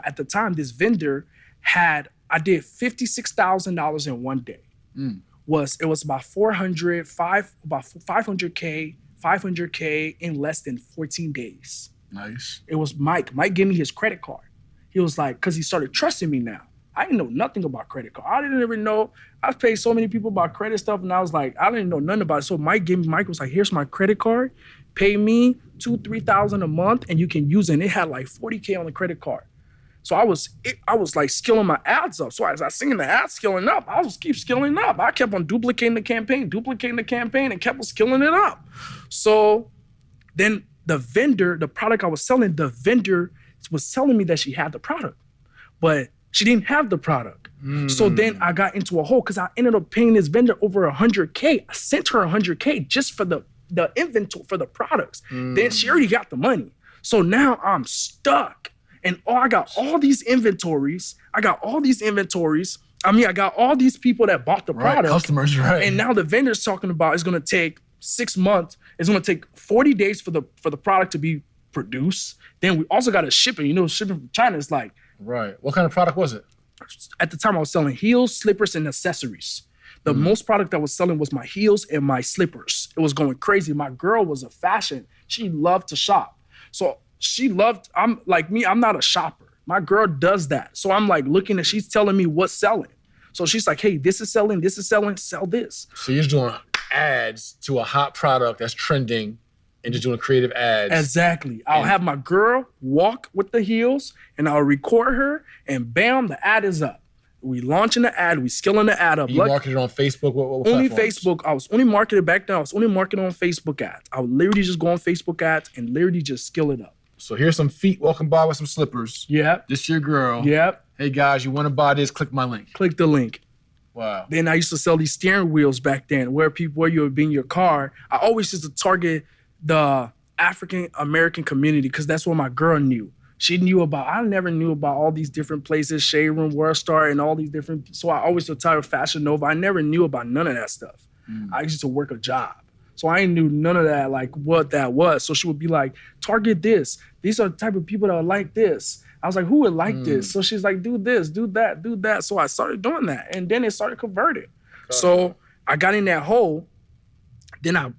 at the time, this vendor I did $56,000 in one day. It was about 500K, $500K in less than 14 days. Nice. It was Mike. Mike gave me his credit card. He was like, because he started trusting me now. I didn't know nothing about credit card. I didn't even know. I've paid so many people about credit stuff, and I was like, I didn't know nothing about it. So Mike was like, here's my credit card. Pay me $2,000-3,000 a month, and you can use it. And it had like 40K on the credit card. So I was like skilling my ads up. So as I seen the ads skilling up, I was keep skilling up. I kept on duplicating the campaign, and kept on skilling it up. So then the vendor, the product I was selling, the vendor was telling me that she had the product, but she didn't have the product. So then I got into a hole because I ended up paying this vendor over $100K. I sent her $100K just for the inventory for the products. Then she already got the money. So now I'm stuck. And I got all these inventories. I got all these people that bought the product. Customers, right. And now the vendor's talking about it's gonna take 6 months. It's gonna take 40 days for the product to be produced. Then we also gotta ship it. You know, shipping from China is like. Right. What kind of product was it? At the time I was selling heels, slippers, and accessories. The most product I was selling was my heels and my slippers. It was going crazy. My girl was a fashion. She loved to shop. So I'm like me, I'm not a shopper. My girl does that. So I'm like looking at, she's telling me what's selling. So she's like, hey, this is selling, sell this. So you're just doing ads to a hot product that's trending and just doing creative ads. Exactly. I'll have my girl walk with the heels and I'll record her and bam, the ad is up. We launching the ad, we skilling the ad up. You marketed on Facebook? What only platforms? Facebook. I was only marketed back then. I was only marketing on Facebook ads. I would literally just go on Facebook ads and literally just skill it up. So here's some feet walking by with some slippers. Yep. This your girl. Yep. Hey guys, you want to buy this? Click my link. Click the link. Wow. Then I used to sell these steering wheels back then where you would be in your car. I always used to target the African American community because that's what my girl knew. She knew about, I never knew about all these different places, Shade Room, World Star, and all these different, so I always would tell her Fashion Nova. I never knew about none of that stuff. I used to work a job. So I knew none of that, like what that was. So she would be like, target this. These are the type of people that would like this. I was like, who would like this? So she's like, do this, do that, do that. So I started doing that. And then it started converting. So I got in that hole. Then I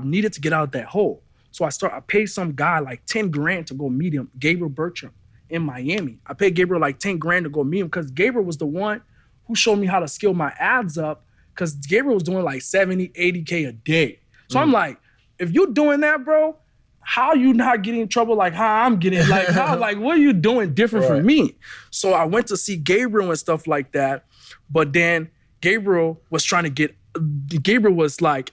needed to get out of that hole. So I paid some guy like 10 grand to go meet him, Gabriel Bertram in Miami. I paid Gabriel like 10 grand to go meet him because Gabriel was the one who showed me how to skill my ads up because Gabriel was doing like 70, 80K a day. So I'm like, if you're doing that, bro, how you not getting in trouble like how I'm getting? Like, what are you doing different from me? So I went to see Gabriel and stuff like that. But then Gabriel was like,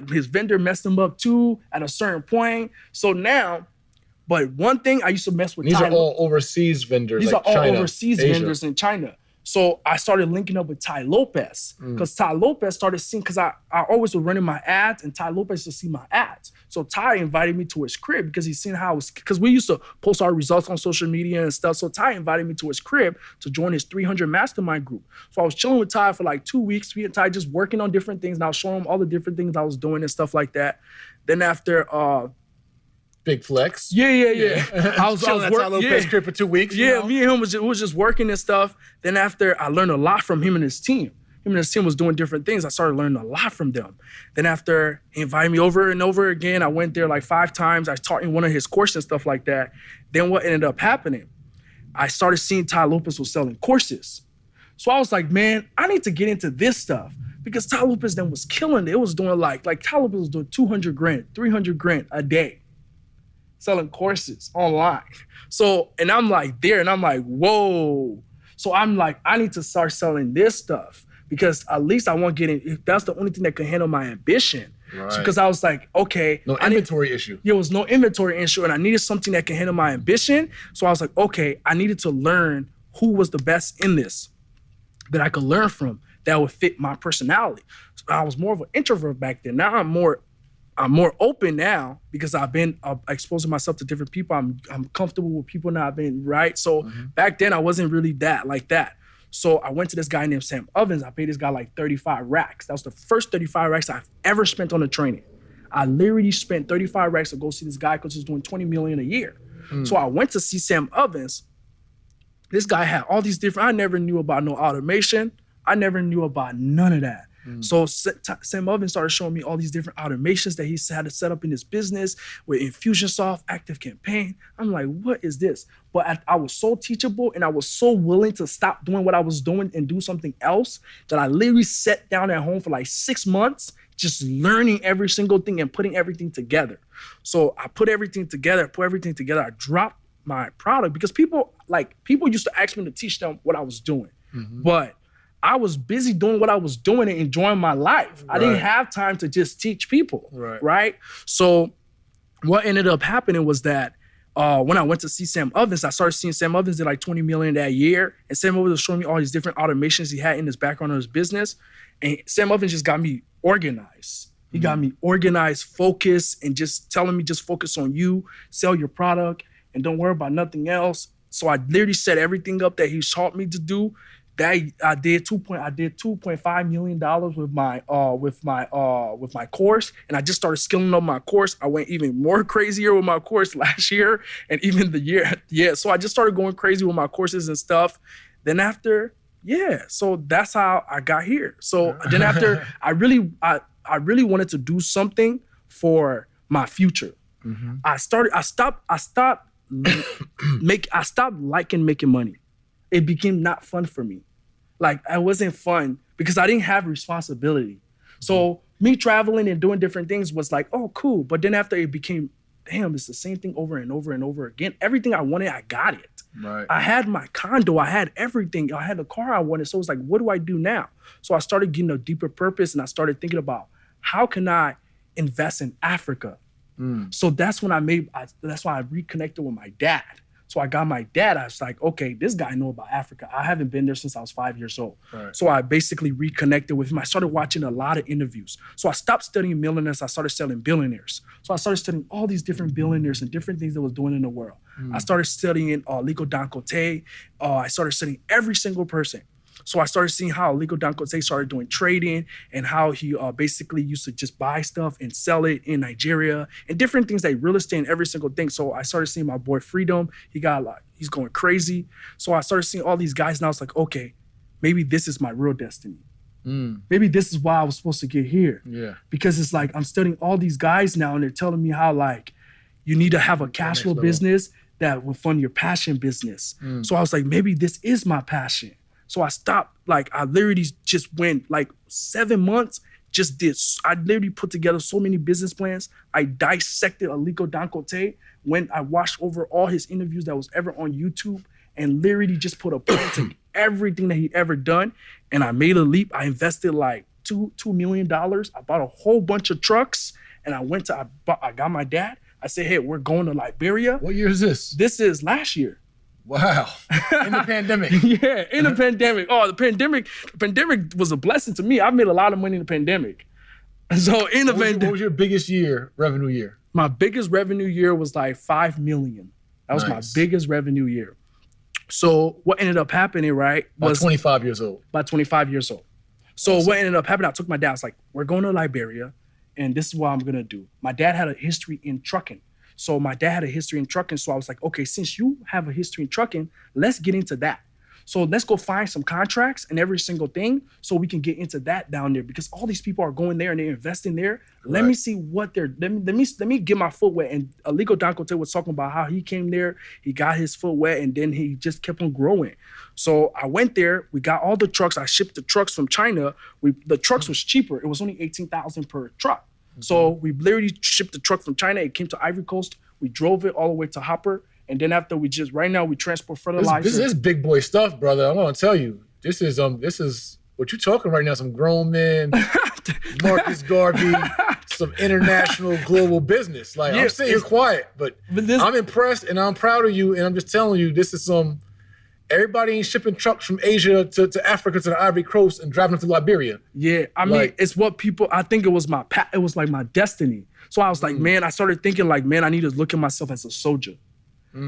his vendor messed him up too at a certain point. So now, but one thing I used to mess with These are all overseas vendors. These like are all China, overseas Asia. vendors in China. So I started linking up with Ty Lopez because Ty Lopez started seeing, because I always was running my ads and Ty Lopez to see my ads. So Ty invited me to his crib because he's seen how because we used to post our results on social media and stuff. So Ty invited me to his crib to join his 300 mastermind group. So I was chilling with Ty for like 2 weeks. Me and Ty just working on different things. And I was showing him all the different things I was doing and stuff like that. Then after, Big flex. Yeah. I was chilling at Ty Lopez's crib for 2 weeks. Yeah, me and him was just working and stuff. Then after, I learned a lot from him and his team. Him and his team was doing different things. I started learning a lot from them. Then after he invited me over and over again, I went there like 5 times. I taught in one of his courses and stuff like that. Then what ended up happening, I started seeing Ty Lopez was selling courses. So I was like, man, I need to get into this stuff because Ty Lopez then was killing it. It was doing like Ty Lopez was doing 200 grand, 300 grand a day. Selling courses online. So, and I'm like there and I'm like, whoa. So I'm like, I need to start selling this stuff because at least I won't get in. That's the only thing that can handle my ambition. Right. Because I was like, okay. No inventory issue. There was no inventory issue and I needed something that can handle my ambition. So I was like, okay, I needed to learn who was the best in this that I could learn from that would fit my personality. So I was more of an introvert back then. Now I'm more open now because I've been exposing myself to different people. I'm comfortable with people now. I've been right. So back then I wasn't really like that. So I went to this guy named Sam Ovens. I paid this guy like 35 racks. That was the first 35 racks I've ever spent on a training. I literally spent 35 racks to go see this guy because he's doing 20 million a year. So I went to see Sam Ovens. This guy had all these different, I never knew about no automation. I never knew about none of that. So Sam Ovens started showing me all these different automations that he had to set up in his business with Infusionsoft, ActiveCampaign. I'm like, what is this? But I was so teachable and I was so willing to stop doing what I was doing and do something else that I literally sat down at home for like 6 months, just learning every single thing and putting everything together. So I put everything together, I dropped my product because people used to ask me to teach them what I was doing. But I was busy doing what I was doing and enjoying my life. I didn't have time to just teach people, right? So what ended up happening was that when I went to see Sam Ovens, I started seeing Sam Ovens did like 20 million that year. And Sam Ovens was showing me all these different automations he had in his background of his business. And Sam Ovens just got me organized. He got me organized, focused, and just telling me just focus on you, sell your product, and don't worry about nothing else. So I literally set everything up that he taught me to do. That I did $2.5 million with my course, and I just started skilling up my course. I went even more crazier with my course last year, and even the year. So I just started going crazy with my courses and stuff. Then after, so that's how I got here. So then after, I really wanted to do something for my future. I stopped liking making money. It became not fun for me. Like, it wasn't fun because I didn't have responsibility. So me traveling and doing different things was like, oh, cool. But then after it became, damn, it's the same thing over and over and over again. Everything I wanted, I got it. Right. I had my condo, I had everything. I had the car I wanted. So it was like, what do I do now? So I started getting a deeper purpose and I started thinking about how can I invest in Africa? So that's when that's why I reconnected with my dad. So I got my dad. I was like, okay, this guy know about Africa. I haven't been there since I was 5 years old. Right. So I basically reconnected with him. I started watching a lot of interviews. So I stopped studying millionaires. I started studying billionaires. So I started studying all these different billionaires and different things they was doing in the world. I started studying Aliko Dangote. I started studying every single person. So I started seeing how Aliko Dangote started doing trading and how he basically used to just buy stuff and sell it in Nigeria and different things like real estate and every single thing. So I started seeing my boy Freedom. He's going crazy. So I started seeing all these guys and I was like, okay, maybe this is my real destiny. Maybe this is why I was supposed to get here. Yeah. Because it's like I'm studying all these guys now and they're telling me how like you need to have a cash flow business that will fund your passion business. So I was like, maybe this is my passion. So I stopped, I literally just went 7 months, I literally put together so many business plans. I dissected Aliko Dangote when I watched over all his interviews that was ever on YouTube and literally just put a plan to everything that he ever done. And I made a leap. I invested $2 million. I bought a whole bunch of trucks and I got my dad. I said, hey, we're going to Liberia. What year is this? This is last year. Wow. In the pandemic. Yeah, in the pandemic. Oh, the pandemic was a blessing to me. I made a lot of money in the pandemic. So in the pandemic. What was your biggest revenue year? My biggest revenue year was $5 million. That was my biggest revenue year. So what ended up happening, right? Was 25 years old. By 25 years old. So awesome. What ended up happening, I took my dad, I was like, we're going to Liberia and this is what I'm gonna do. My dad had a history in trucking. So my dad had a history in trucking. So I was like, okay, since you have a history in trucking, let's get into that. So let's go find some contracts and every single thing so we can get into that down there because all these people are going there and they're investing there. Let me see what they're, let me get my foot wet. And Aliko Dangote was talking about how he came there, he got his foot wet and then he just kept on growing. So I went there, we got all the trucks. I shipped the trucks from China. The trucks was cheaper. It was only $18,000 per truck. So we literally shipped the truck from China. It came to Ivory Coast. We drove it all the way to Hopper. And then after right now we transport fertilizer. This is big boy stuff, brother. I'm gonna tell you. This is what you're talking right now. Some grown men, Marcus Garvey, some international global business. I'm saying you're quiet, but I'm impressed and I'm proud of you. And I'm just telling you, this is everybody ain't shipping trucks from Asia to Africa to the Ivory Coast and driving them to Liberia. Yeah, I mean, it's what people, I think it was my destiny. So I was like, man, I started thinking man, I need to look at myself as a soldier.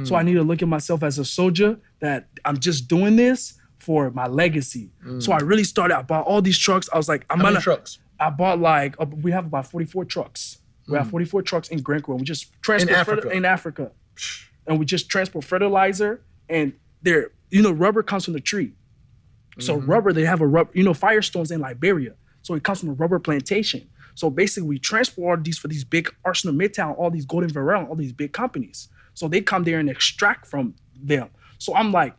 So I need to look at myself as a soldier that I'm just doing this for my legacy. So I really started, I bought all these trucks. I was like, How many trucks? I bought we have about 44 trucks. We have 44 trucks in Grand Croix. We just transport in Africa. And we just transport fertilizer and rubber comes from the tree. So rubber, they have a rubber, Firestone's in Liberia. So it comes from a rubber plantation. So basically we transport all these for these big Arsenal Midtown, all these Golden Varel, all these big companies. So they come there and extract from them. So I'm like,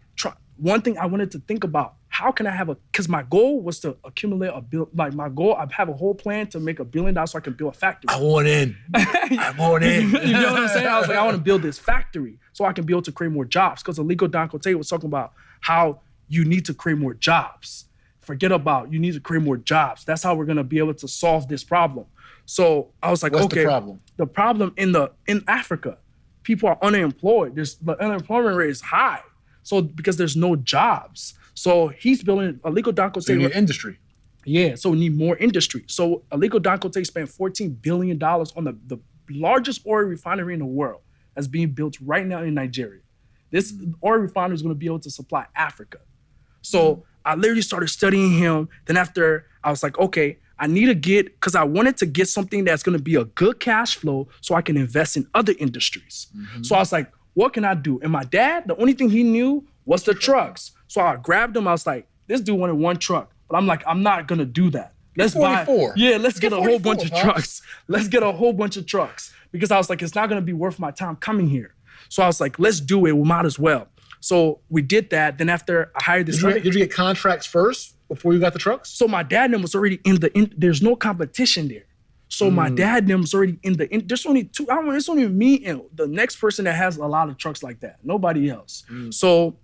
one thing I wanted to think about, how can I have because my goal was to accumulate I have a whole plan to make $1 billion so I can build a factory. I want in. I want in. You know what I'm saying? I was like, I want to build this factory so I can be able to create more jobs. Because Aliko Dangote was talking about how you need to create more jobs. Forget about, you need to create more jobs. That's how we're going to be able to solve this problem. So I was like, what's okay. the problem? The problem in Africa, people are unemployed. The unemployment rate is high. So because there's no jobs. So he's building Aliko Dangote. So you need industry. Yeah, so we need more industry. So Aliko Dangote spent $14 billion on the largest oil refinery in the world that's being built right now in Nigeria. This oil refinery is going to be able to supply Africa. So I literally started studying him. Then after, I was like, okay, I need to because I wanted to get something that's going to be a good cash flow so I can invest in other industries. So I was like, what can I do? And my dad, the only thing he knew was the trucks. So I grabbed him. I was like, this dude wanted one truck. But I'm like, I'm not going to do that. Let's buy. Yeah, let's get a whole bunch of trucks. Let's get a whole bunch of trucks. Because I was like, it's not going to be worth my time coming here. So I was like, let's do it. We might as well. So we did that. Then after I hired this. Did you get contracts first before you got the trucks? So my dad and them was already there's no competition there. So my dad and them was already there's only two, it's only me and the next person that has a lot of trucks like that. Nobody else. So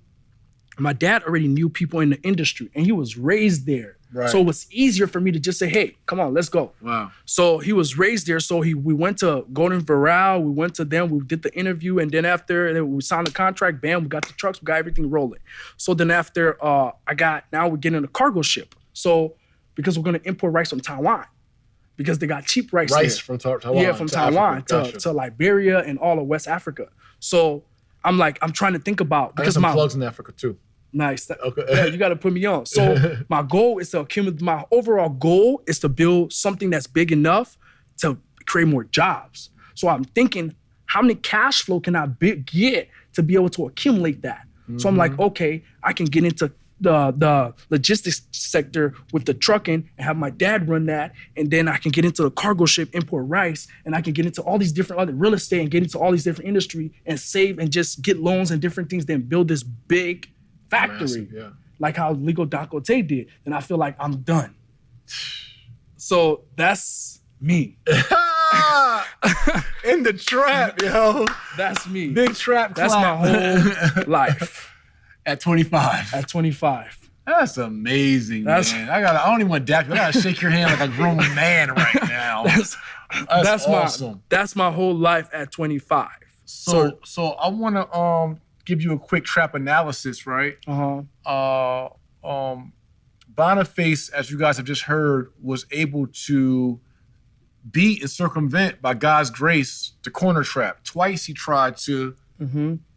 my dad already knew people in the industry and he was raised there. Right. So it was easier for me to just say, hey, come on, let's go. Wow. So he was raised there. So we went to Golden Varel, we went to them, we did the interview, and then after we signed the contract, bam, we got the trucks, we got everything rolling. So then after now we're getting a cargo ship. So because we're gonna import rice from Taiwan. Because they got cheap rice there. From Taiwan. Yeah, from Taiwan to Liberia and all of West Africa. So I'm like, I'm trying to think about because I got some plugs in Africa too. Nice. Okay. Yeah, you got to put me on. So my goal is to accumulate. My overall goal is to build something that's big enough to create more jobs. So I'm thinking, how many cash flow can I get to be able to accumulate that? So I'm like, okay, I can get into the logistics sector with the trucking and have my dad run that, and then I can get into the cargo ship, import rice, and I can get into all these different other real estate and get into all these different industry and save and just get loans and different things, then build this big factory. Massive, yeah. Like how Aliko Dangote did. And I feel like I'm done. So that's me. In the trap, yo. That's me. Big trap clap. That's my whole life. At 25. At 25. That's amazing, man. I don't even want to dap you. I gotta shake your hand like a grown man right now. That's awesome. That's my whole life at 25. So I wanna give you a quick trap analysis, right? Boniface, as you guys have just heard, was able to beat and circumvent, by God's grace, the corner trap. Twice he tried to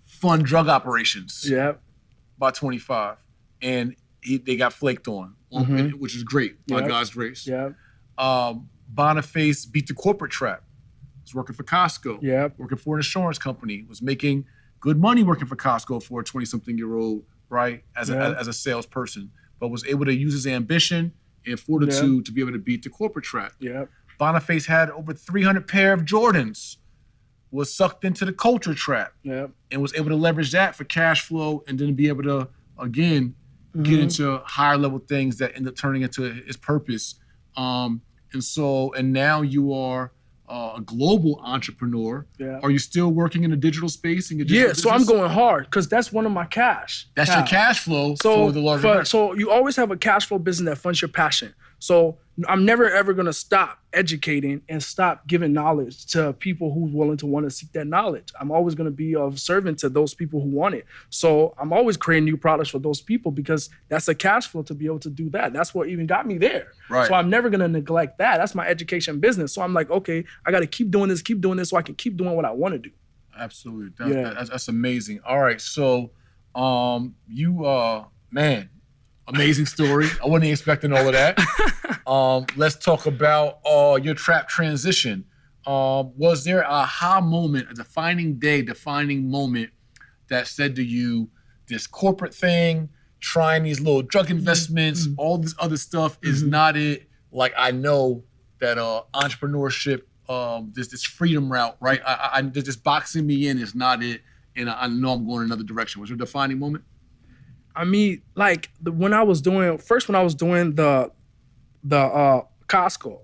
fund drug operations. Yep. By 25, and they got flaked on, which is great, by God's grace. Yep. Boniface beat the corporate trap. Was working for Costco. Yep. Working for an insurance company. Was making good money working for Costco for a 20-something-year-old, right, as a salesperson, but was able to use his ambition and fortitude to be able to beat the corporate trap. Yep. Boniface had over 300 pair of Jordans. Was sucked into the culture trap, and was able to leverage that for cash flow, and then be able to again get into higher level things that end up turning into his purpose. And now you are a global entrepreneur. Yeah. Are you still working in the digital space? So I'm going hard because that's one of my cash. That's your cash flow for the larger. So you always have a cash flow business that funds your passion. So I'm never ever gonna stop educating and stop giving knowledge to people who's willing to want to seek that knowledge. I'm always gonna be of servant to those people who want it. So I'm always creating new products for those people because that's a cash flow to be able to do that. That's what even got me there. Right. So I'm never gonna neglect that. That's my education business. So I'm like, okay, I gotta keep doing this so I can keep doing what I want to do. Absolutely. That's amazing. All right. So man, amazing story. I wasn't expecting all of that. Let's talk about your trap transition. Was there a aha moment, a defining moment that said to you, this corporate thing, trying these little drug investments, all this other stuff is not it. like I know that entrepreneurship, this freedom route, right? I just boxing me in is not it, and I know I'm going another direction. Was there a defining moment? I mean, like when I was doing the Costco,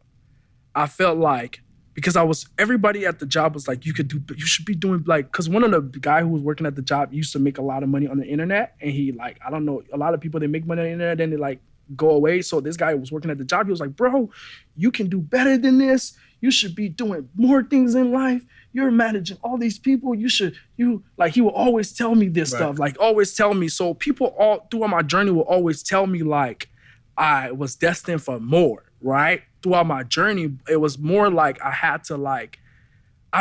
I felt like, because everybody at the job was like, you should be doing like, because one of the guy who was working at the job used to make a lot of money on the internet, and he like, I don't know, a lot of people, they make money on the internet, then they like go away. So this guy was working at the job. He was like, bro, you can do better than this. You should be doing more things in life. You're managing all these people. Like he will always tell me this stuff, like always tell me. So people all throughout my journey will always tell me like I was destined for more, right? Throughout my journey, it was more like I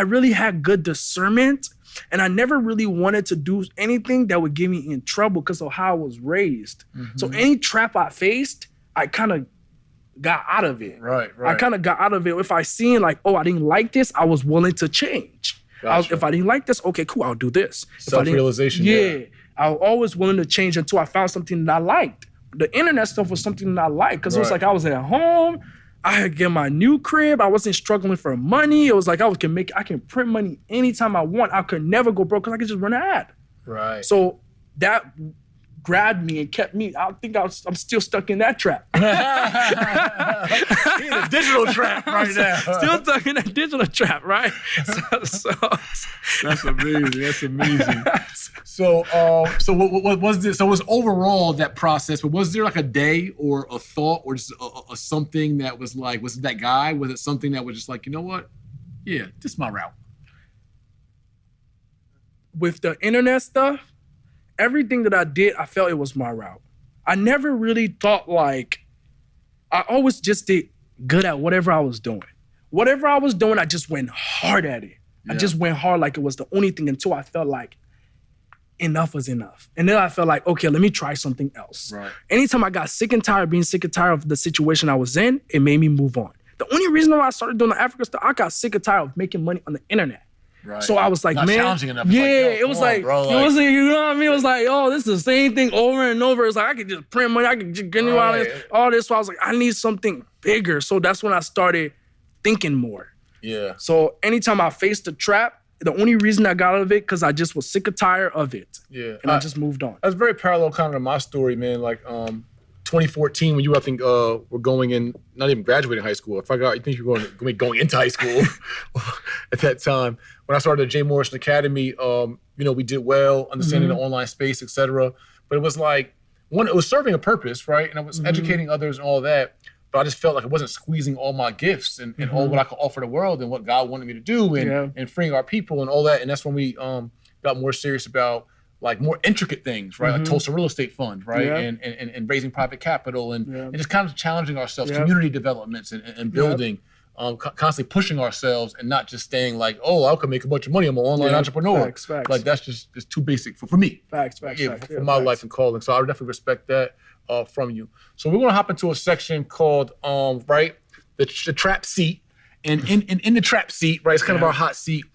really had good discernment, and I never really wanted to do anything that would get me in trouble because of how I was raised. Mm-hmm. So any trap I faced, I kind of got out of it. Right. I kind of got out of it. If I seen like, oh, I didn't like this, I was willing to change. Gotcha. If I didn't like this, okay, cool, I'll do this. Self-realization. Yeah. I was always willing to change until I found something that I liked. The internet stuff was something that I liked because it was like I was at home. I could get my new crib. I wasn't struggling for money. It was like I can print money anytime I want. I could never go broke because I could just run an ad. Right. So that grabbed me and kept me. I think I'm still stuck in that trap. In a digital trap right now. Still stuck in that digital trap, right? So that's amazing. That's amazing. So what was this? So it was overall that process, but was there like a day or a thought or just a something that was like, was it that guy? Was it something that was just like, you know what? Yeah, this is my route. With the internet stuff, everything that I did, I felt it was my route. I never really thought like, I always just did good at whatever I was doing. Whatever I was doing, I just went hard at it. Yeah. I just went hard like it was the only thing until I felt like enough was enough. And then I felt like, okay, let me try something else. Right. Anytime I got sick and tired of the situation I was in, it made me move on. The only reason why I started doing the Africa stuff, I got sick and tired of making money on the internet. Right. So I was like, not man, challenging enough. Yeah, it was like, bro, it was like, you know what I mean? It was like, oh, this is the same thing over and over. It's like I could just print money, I could just get all this. So I was like, I need something bigger. So that's when I started thinking more. Yeah. So anytime I faced the trap, the only reason I got out of it because I just was sick and tired of it. Yeah. And I just moved on. That's very parallel kind of to my story, man. Like 2014, when you, I think, were going in, not even graduating high school. I think you were going into high school at that time. When I started at jay-morrison-academy, we did well, understanding the online space, et cetera. But it was like, it was serving a purpose, right? And I was educating others and all that. But I just felt like I wasn't squeezing all my gifts and all what I could offer the world and what God wanted me to do and freeing our people and all that. And that's when we got more serious about like more intricate things, right? Like Tulsa Real Estate Fund, right? And raising private capital and just kind of challenging ourselves, community developments and building, constantly pushing ourselves and not just staying like, oh, I can make a bunch of money. I'm an online entrepreneur. Facts. Like that's just too basic for me. Facts. For my life and calling. So I would definitely respect that from you. So we're gonna hop into a section called, the trap seat. And in the trap seat, right, it's kind of our hot seat.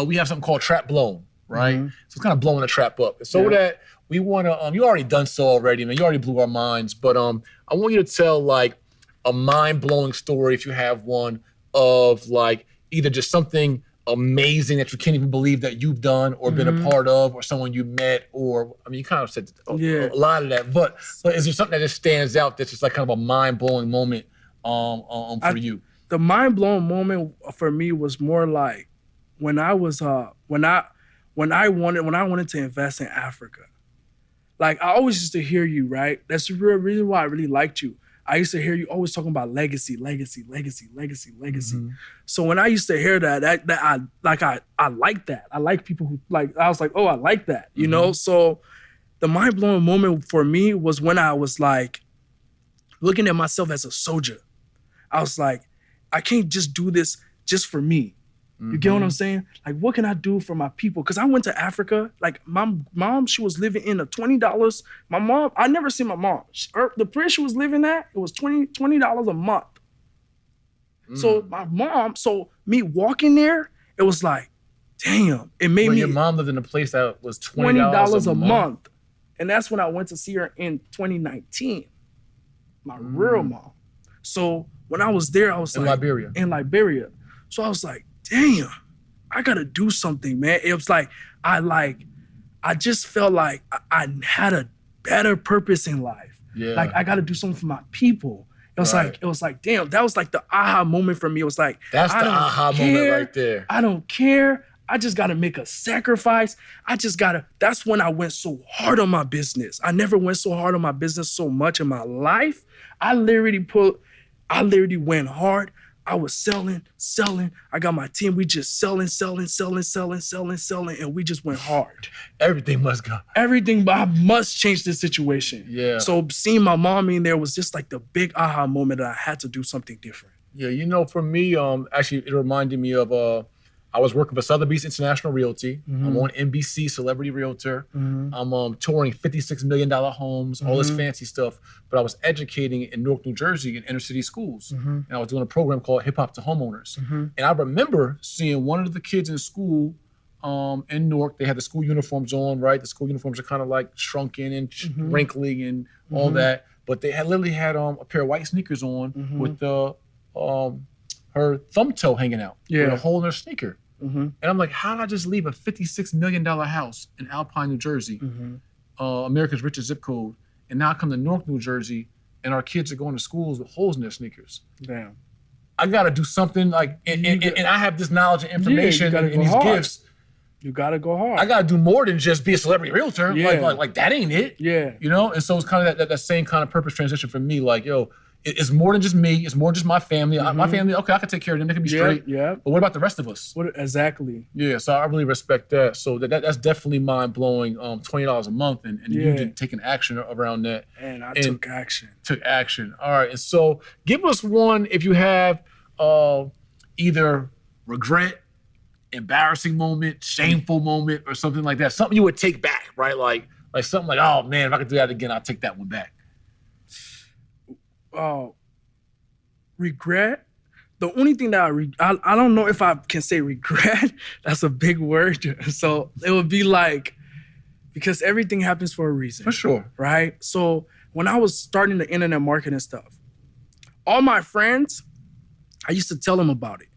We have something called trap blown. Right? So it's kind of blowing the trap up. And so that we want to, you already done so already, man. You already blew our minds. But I want you to tell like a mind-blowing story, if you have one, of like either just something amazing that you can't even believe that you've done or been a part of, or someone you met, or, I mean, you kind of said a lot of that. But is there something that just stands out that's just like kind of a mind-blowing moment for you? The mind-blowing moment for me was more like when I was, when I wanted to invest in Africa. Like I always used to hear you, right? That's the real reason why I really liked you. I used to hear you always talking about legacy. So when I used to hear that I like that. I like people who like, I was like, oh, I like that, you know? So the mind-blowing moment for me was when I was like looking at myself as a soldier. I was like, I can't just do this just for me. You get what I'm saying? Like, what can I do for my people? Because I went to Africa. Like, my mom, she was living in a $20. My mom, I never seen my mom. The place she was living at, it was $20 a month. So my mom, me walking there, it was like, damn. It made me. Your mom lived in a place that was $20 a month. And that's when I went to see her in 2019. My real mom. So when I was there, I was in like Liberia. in Liberia. So I was like, damn, I gotta do something, man. It was like I just felt like I had a better purpose in life. Yeah. Like I gotta do something for my people. It was like, damn, that was like the aha moment for me. It was like, That's the aha moment right there. I don't care. I just gotta make a sacrifice. That's when I went so hard on my business. I never went so hard on my business so much in my life. I literally went hard. I was selling. I got my team. We just selling, and we just went hard. Everything must go. Everything, but I must change the situation. Yeah. So seeing my mom in there was just like the big aha moment that I had to do something different. Yeah, you know, for me, actually, it reminded me of I was working for Sotheby's International Realty. I'm on NBC Celebrity Realtor. I'm touring $56 million homes, all this fancy stuff. But I was educating in Newark, New Jersey in inner city schools. And I was doing a program called Hip Hop to Homeowners. And I remember seeing one of the kids in school in Newark. They had the school uniforms on, right? The school uniforms are kind of like shrunken and wrinkly and all that. But they had literally had a pair of white sneakers on with her thumb toe hanging out with a hole in her sneaker. And I'm like, how did I just leave a $56 million house in Alpine, New Jersey, America's richest zip code, and now I come to Newark, New Jersey, and our kids are going to schools with holes in their sneakers. Damn. I got to do something like, and I have this knowledge and information and these gifts. You got to go hard. I got to do more than just be a celebrity realtor. Like that ain't it. Yeah. You know? And so it's kind of that same kind of purpose transition for me. Like, yo, it's more than just me. It's more than just my family. My family, okay, I can take care of them. They can be straight. Yeah. But what about the rest of us? Exactly. Yeah, so I really respect that. So that's definitely mind-blowing, $20 a month. And you did taking action around that. And I took action. Took action. All right. And so give us one, if you have either regret, embarrassing moment, shameful moment, or something like that. Something you would take back, right? Like something like, oh man, if I could do that again, I'll take that one back. Regret. The only thing that I don't know if I can say regret. That's a big word. So it would be like, because everything happens for a reason. For sure. Right? So when I was starting the internet marketing stuff, all my friends, I used to tell them about it.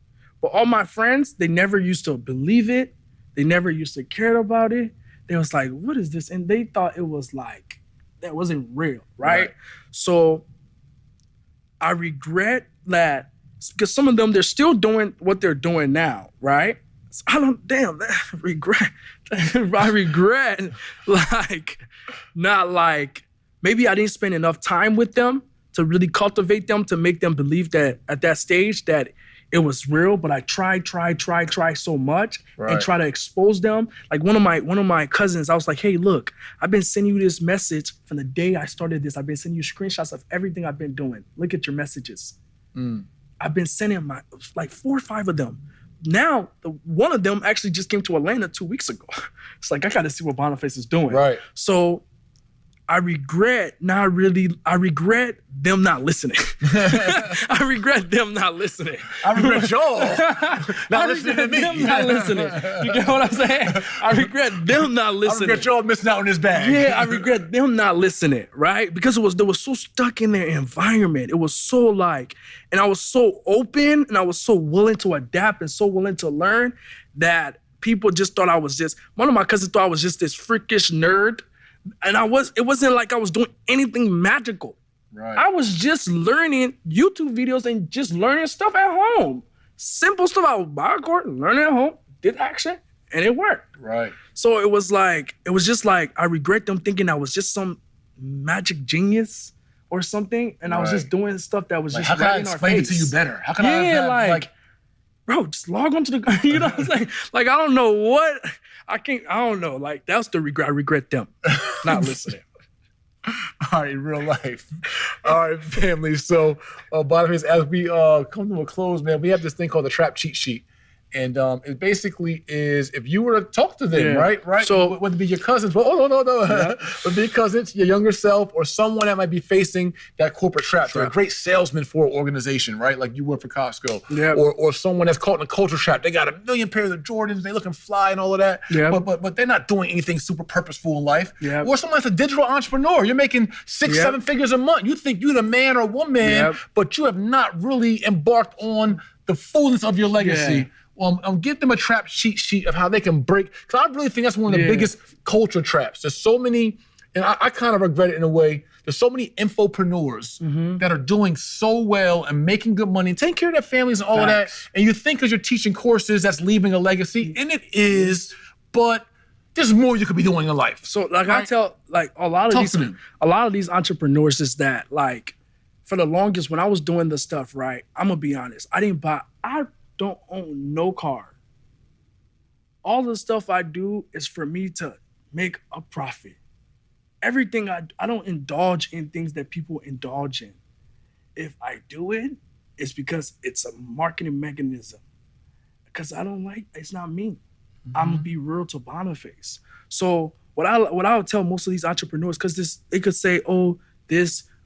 But all my friends, they never used to believe it. They never used to care about it. They was like, what is this? And they thought it was like, that wasn't real, right? So I regret that, because some of them, they're still doing what they're doing now, right? So I regret, like, not like, maybe I didn't spend enough time with them to really cultivate them, to make them believe that at that stage that it was real, but I tried so much and try to expose them. Like one of my cousins, I was like, hey, look, I've been sending you this message from the day I started this. I've been sending you screenshots of everything I've been doing. Look at your messages. I've been sending like 4 or 5 of them. Now, one of them actually just came to Atlanta 2 weeks ago. It's like, I got to see what Boniface is doing. Right. So I regret them not listening. I regret them not listening. I regret y'all not listening to me. Them not listening. You get what I'm saying? I regret them not listening. I regret y'all missing out on this bag. Yeah, I regret them not listening, right? Because they were so stuck in their environment. It was so like, and I was so open and I was so willing to adapt and so willing to learn that people just thought one of my cousins thought I was just this freakish nerd. And it wasn't like I was doing anything magical. Right. I was just learning YouTube videos and just learning stuff at home. Simple stuff. I would buy a course, learn it at home, did action, and it worked. Right. So it was just like, I regret them thinking I was just some magic genius or something. And I was just doing stuff that was like, just right in our face. How can I explain it to you better? How can I have bro, just log on to the, you know what I'm saying? Like, I don't know what, I don't know. Like, that's the regret. I regret them not listening. All right, real life. All right, family. So, Boniface, as we come to a close, man, we have this thing called the Trap Cheat Sheet. And it basically is, if you were to talk to them, Yeah. right? So- whether it be your cousins, no. Yeah. Whether it be your cousins, your younger self, or someone that might be facing that corporate trap. They're a great salesman for an organization, right? Like you work for Costco. Yeah. Or someone that's caught in a culture trap. They got 1 million pairs of Jordans, they looking fly and all of that. Yeah. But they're not doing anything super purposeful in life. Yeah. Or someone that's a digital entrepreneur. You're making 6, Yeah. 7 figures a month. You think you're the man or woman, Yeah. but you have not really embarked on the fullness of your legacy. Yeah. Give them a trap cheat sheet of how they can break. Because I really think that's one of the Yeah. biggest culture traps. There's so many, and I kind of regret it in a way. There's so many infopreneurs that are doing so well and making good money and taking care of their families and all of that. Facts. And you think because you're teaching courses, that's leaving a legacy. And it is, but there's more you could be doing in life. So like I tell like a lot Talk of to them. these entrepreneurs is that like for the longest when I was doing the stuff, right, I'm gonna be honest, I don't own no car. All the stuff I do is for me to make a profit. Everything I don't indulge in things that people indulge in. If I do it, it's because it's a marketing mechanism. Because it's not me. I'm gonna be real to Boniface. So what I would tell most of these entrepreneurs, because they could say, oh,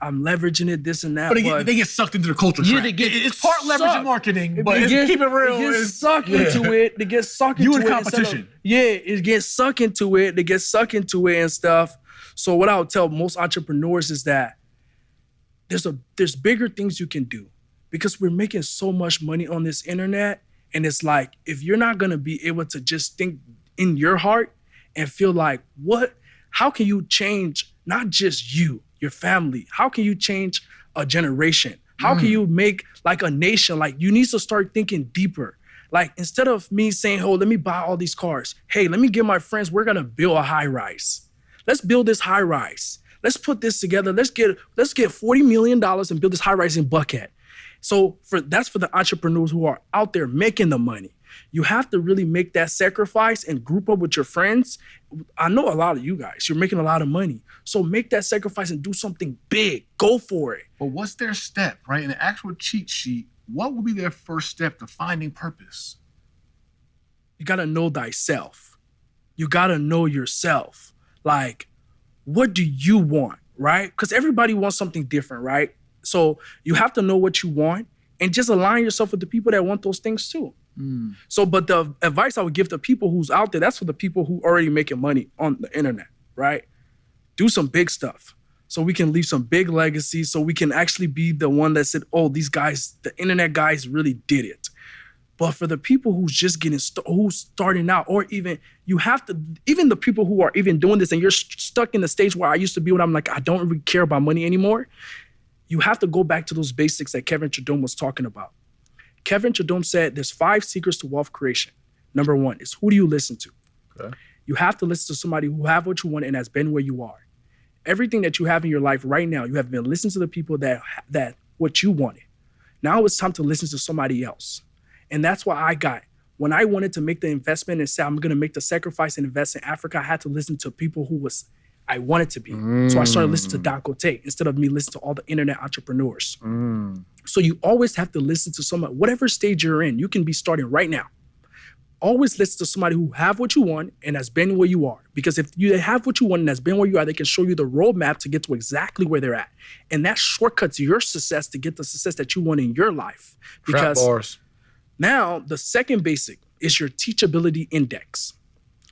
I'm leveraging it, this and that. But they get sucked into the culture trap. It's part leverage and marketing, but keep it real. They get sucked into it. They get sucked into it. You in competition. It gets sucked into it. They get sucked into it and stuff. So what I would tell most entrepreneurs is that there's bigger things you can do because we're making so much money on this internet. And it's like, if you're not gonna be able to just think in your heart and feel like, how can you change not just you, your family? How can you change a generation? How can you make like a nation? Like you need to start thinking deeper. Like instead of me saying, oh, let me buy all these cars. Hey, let me get my friends, we're gonna build a high rise. Let's build this high rise. Let's put this together. Let's get $40 million and build this high rise in Buckhead. So that's for the entrepreneurs who are out there making the money. You have to really make that sacrifice and group up with your friends. I know a lot of you guys, you're making a lot of money. So make that sacrifice and do something big. Go for it. But what's their step, right? In the actual cheat sheet, what would be their first step to finding purpose? You got to know thyself. You got to know yourself. Like, what do you want, right? Because everybody wants something different, right? So you have to know what you want and just align yourself with the people that want those things too. So, but the advice I would give to people who's out there, that's for the people who already making money on the internet, right? Do some big stuff so we can leave some big legacy, so we can actually be the one that said, oh, these guys, the internet guys really did it. But for the people who's just who's starting out, or even even the people who are even doing this and you're stuck in the stage where I used to be when I'm like, I don't really care about money anymore. You have to go back to those basics that Kevin Chadome was talking about. Kevin Chadome said there's 5 secrets to wealth creation. Number 1 is, who do you listen to? Okay. You have to listen to somebody who have what you want and has been where you are. Everything that you have in your life right now, you have been listening to the people that what you wanted. Now it's time to listen to somebody else. And that's why when I wanted to make the investment and say, I'm going to make the sacrifice and invest in Africa, I had to listen to people I wanted to be. So I started listening to Don Cote instead of me listening to all the internet entrepreneurs. So you always have to listen to somebody, whatever stage you're in, you can be starting right now. Always listen to somebody who have what you want and has been where you are. Because if you have what you want and has been where you are, they can show you the roadmap to get to exactly where they're at. And that shortcuts your success to get the success that you want in your life. Because Trap bars. Now the second basic is your teachability index.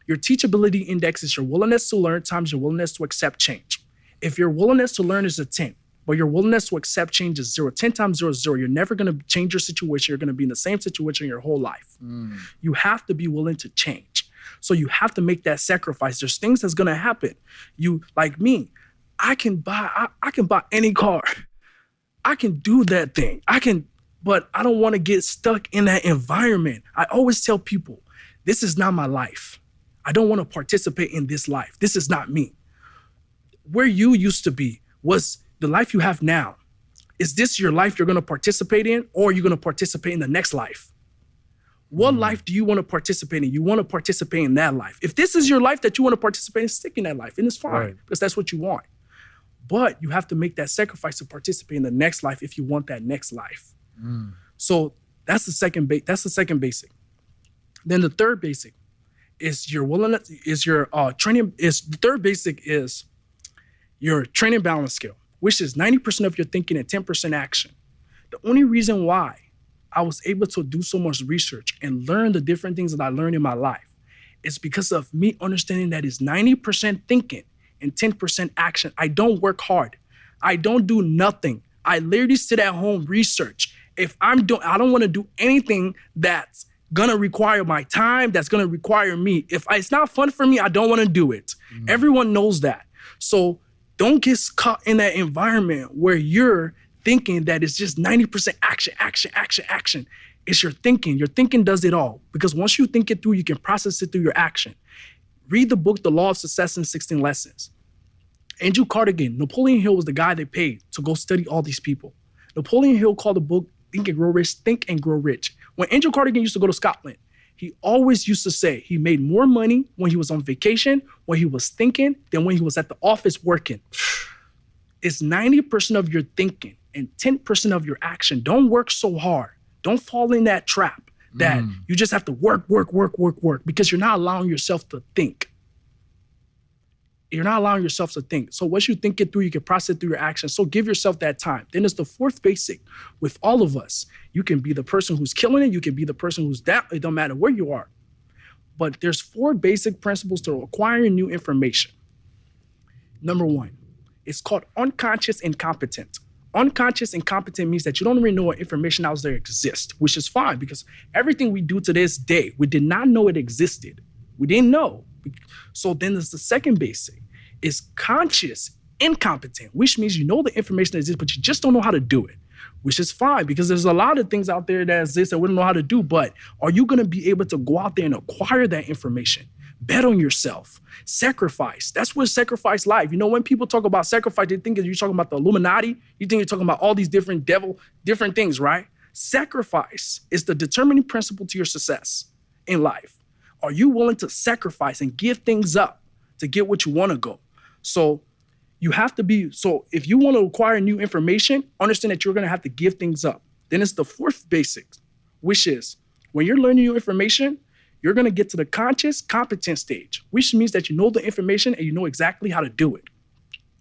Your teachability index is your willingness to learn times your willingness to accept change. If your willingness to learn is a 10, but your willingness to accept change is 0, 10 times 0 is 0, you're never going to change your situation. You're going to be in the same situation your whole life. You have to be willing to change. So you have to make that sacrifice. There's things that's going to happen. You, like me, I can buy any car. I can do that thing. But I don't want to get stuck in that environment. I always tell people, this is not my life. I don't want to participate in this life. This is not me. Where you used to be was the life you have now. Is this your life you're going to participate in, or are you going to participate in the next life? What life do you want to participate in? You want to participate in that life. If this is your life that you want to participate in, stick in that life, and it's fine because that's what you want. But you have to make that sacrifice to participate in the next life if you want that next life. So that's the second basic. Then the third basic is your willingness, is your training, is the third basic is your training balance skill, which is 90% of your thinking and 10% action. The only reason why I was able to do so much research and learn the different things that I learned in my life is because of me understanding that it's 90% thinking and 10% action. I don't work hard. I don't do nothing. I literally sit at home, research. If I don't want to do anything that's gonna require my time, that's gonna require me. If it's not fun for me, I don't want to do it. Everyone knows that. So don't get caught in that environment where you're thinking that it's just 90% action, action, action, action. It's your thinking. Your thinking does it all. Because once you think it through, you can process it through your action. Read the book, The Law of Success in 16 Lessons. Andrew Carnegie, Napoleon Hill was the guy they paid to go study all these people. Napoleon Hill called the book Think and Grow Rich, Think and Grow Rich. When Andrew Carnegie used to go to Scotland, he always used to say he made more money when he was on vacation, when he was thinking, than when he was at the office working. It's 90% of your thinking and 10% of your action. Don't work so hard. Don't fall in that trap that you just have to work, because you're not allowing yourself to think. You're not allowing yourself to think. So once you think it through, you can process it through your actions. So give yourself that time. Then it's the fourth basic with all of us. You can be the person who's killing it. You can be the person who's down. It don't matter where you are. But there's 4 basic principles to acquiring new information. Number 1, it's called unconscious incompetent. Unconscious incompetent means that you don't even know what information out there exists, which is fine because everything we do to this day, we did not know it existed. We didn't know. So then there's the second basic, is conscious incompetent, which means you know the information that exists, but you just don't know how to do it, which is fine because there's a lot of things out there that exist that we don't know how to do, but are you going to be able to go out there and acquire that information? Bet on yourself. Sacrifice. That's what sacrifice life. You know, when people talk about sacrifice, they think you're talking about the Illuminati. You think you're talking about all these different things, right? Sacrifice is the determining principle to your success in life. Are you willing to sacrifice and give things up to get what you want to go? So you have to be, so if you want to acquire new information, understand that you're going to have to give things up. Then it's the fourth basic, which is when you're learning new information, you're going to get to the conscious competent stage, which means that you know the information and you know exactly how to do it.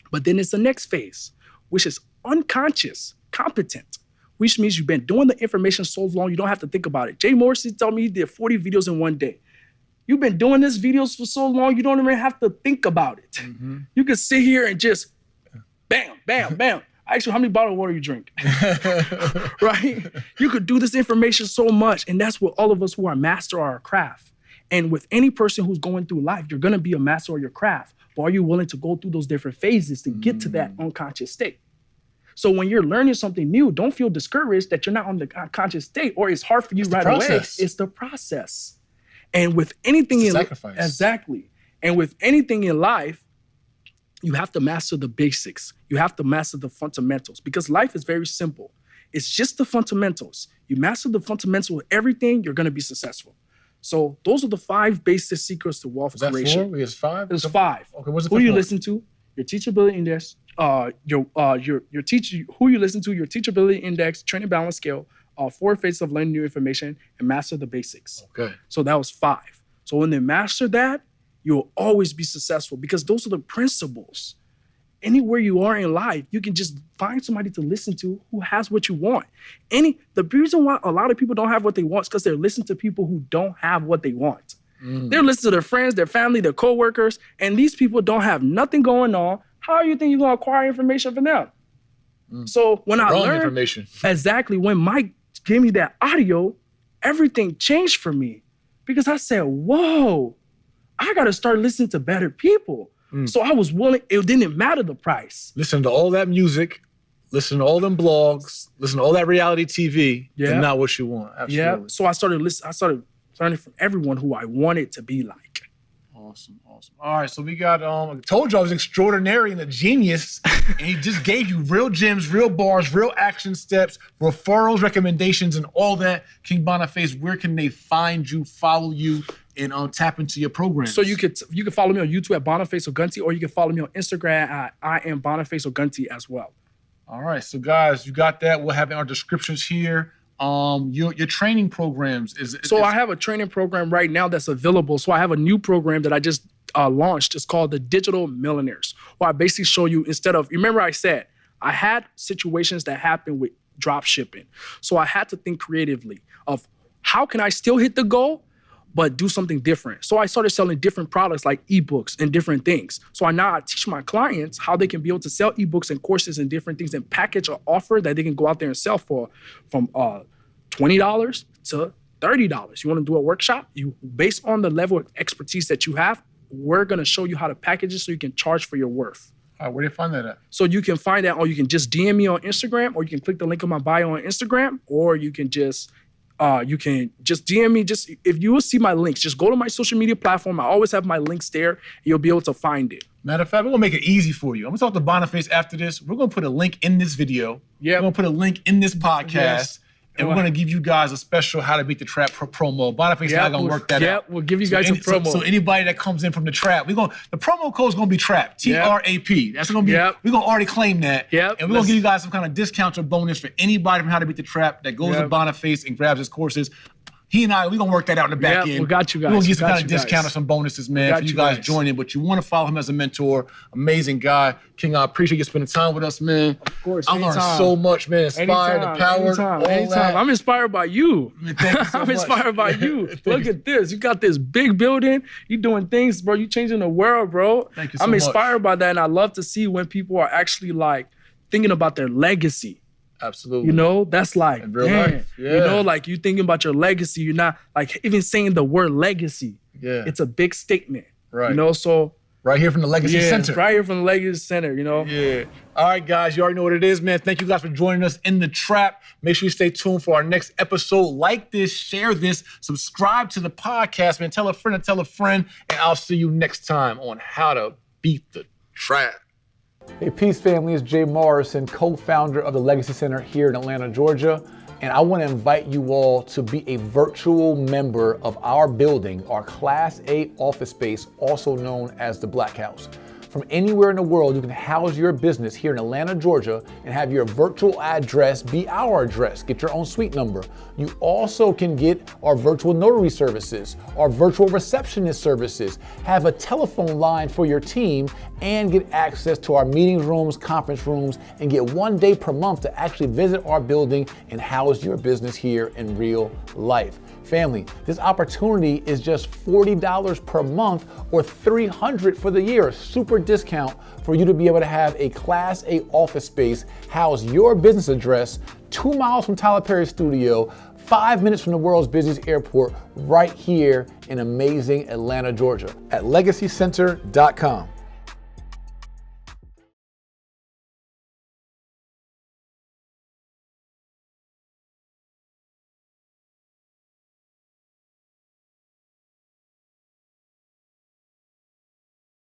But then it's the next phase, which is unconscious competent, which means you've been doing the information so long, you don't have to think about it. Jay Morrison told me he did 40 videos in one day. You've been doing these videos for so long, you don't even have to think about it. You can sit here and just bam, bam, bam. Actually, how many bottles of water you drink? Right? You could do this information so much, and that's what all of us who are master our craft. And with any person who's going through life, you're gonna be a master of your craft, but are you willing to go through those different phases to get to that unconscious state? So when you're learning something new, don't feel discouraged that you're not on the unconscious state or it's hard for you right away. It's the process. And with anything in sacrifice. Exactly. And with anything in life, you have to master the basics. You have to master the fundamentals because life is very simple. It's just the fundamentals. You master the fundamentals of everything, you're going to be successful. So those are the 5 basic secrets to wealth creation. Is that 4? It's 5? There's 5. Okay, what's the Who you one? listen to, your teachability index, your teacher, who you listen to, your teachability index, training balance scale, 4 phases of learning new information, and master the basics. Okay. So that was 5. So when they master that, you'll always be successful because those are the principles. Anywhere you are in life, you can just find somebody to listen to who has what you want. The reason why a lot of people don't have what they want is because they're listening to people who don't have what they want. They're listening to their friends, their family, their coworkers, and these people don't have nothing going on. How do you think you're going to acquire information from them? So when I learned information. Exactly, when Mike gave me that audio, everything changed for me because I said, whoa, I got to start listening to better people. So I was willing, it didn't matter the price. Listen to all that music, listen to all them blogs, listen to all that reality TV, and not what you want. Absolutely. Yeah. So I started learning from everyone who I wanted to be like. Awesome. All right, so we got, I told you I was extraordinary and a genius, and he just gave you real gems, real bars, real action steps, referrals, recommendations, and all that. King Boniface, where can they find you, follow you, and tap into your program? So you can follow me on YouTube at Boniface Ogunti, or you can follow me on Instagram at I am Boniface Ogunti as well. All right, so guys, you got that. We'll have it in our descriptions here. Your training programs I have a training program right now that's available. So I have a new program that I just launched. It's called the Digital Millionaires, where I basically show you, instead of, remember I said, I had situations that happened with drop shipping. So I had to think creatively of how can I still hit the goal, but do something different. So I started selling different products like ebooks and different things. So I teach my clients how they can be able to sell ebooks and courses and different things and package an offer that they can go out there and sell for from $20 to $30. You wanna do a workshop? Based on the level of expertise that you have, we're gonna show you how to package it so you can charge for your worth. All right, where do you find that at? So you can find that, or you can just DM me on Instagram, or you can click the link in my bio on Instagram, or you can just DM me. Just if you will see my links, just go to my social media platform. I always have my links there. You'll be able to find it. Matter of fact, we're gonna make it easy for you. I'm gonna talk to Boniface after this. We're gonna put a link in this video. Yeah. We're gonna put a link in this podcast. Yes. And we're gonna give you guys a special How to Beat the Trap promo. Boniface and I gonna work that out. Yeah, we'll give you guys some promo. So anybody that comes in from the trap, the promo code is gonna be TRAP, TRAP. That's gonna be, we're gonna already claim that. Yep. And we're gonna give you guys some kind of discount or bonus for anybody from How to Beat the Trap that goes to Boniface and grabs his courses. He and I, we're gonna work that out in the back end. We got you guys. We're gonna give some kind of discount or some bonuses, man, for you guys joining. But you wanna follow him as a mentor. Amazing guy. King, I appreciate you spending time with us, man. Of course. I learned so much, man. Inspired, empowered. Anytime. I'm inspired by you. Man, thank you so I'm inspired by you. Look at this. You got this big building. You doing things, bro. You changing the world, bro. Thank you so much. I'm inspired by that, and I love to see when people are actually like thinking about their legacy. Absolutely. You know, that's like, in real life. Yeah. You know, like you thinking about your legacy. You're not like even saying the word legacy. Yeah. It's a big statement. Right. You know, so. Right here from the Legacy Center. Right here from the Legacy Center, you know? Yeah. All right, guys, you already know what it is, man. Thank you guys for joining us in the trap. Make sure you stay tuned for our next episode. Like this, share this, subscribe to the podcast, man. Tell a friend to tell a friend, and I'll see you next time on How to Beat the Trap. Hey, Peace family, it's Jay Morrison, co-founder of the Legacy Center here in Atlanta, Georgia. And I want to invite you all to be a virtual member of our building, our Class A office space, also known as the Black House. From anywhere in the world, you can house your business here in Atlanta, Georgia, and have your virtual address be our address. Get your own suite number. You also can get our virtual notary services, our virtual receptionist services, have a telephone line for your team, and get access to our meeting rooms, conference rooms, and get 1 day per month to actually visit our building and house your business here in real life. Family, this opportunity is just $40 per month or $300 for the year. Super discount for you to be able to have a Class A office space, house your business address 2 miles from Tyler Perry's studio, 5 minutes from the world's busiest airport, right here in amazing Atlanta, Georgia at legacycenter.com.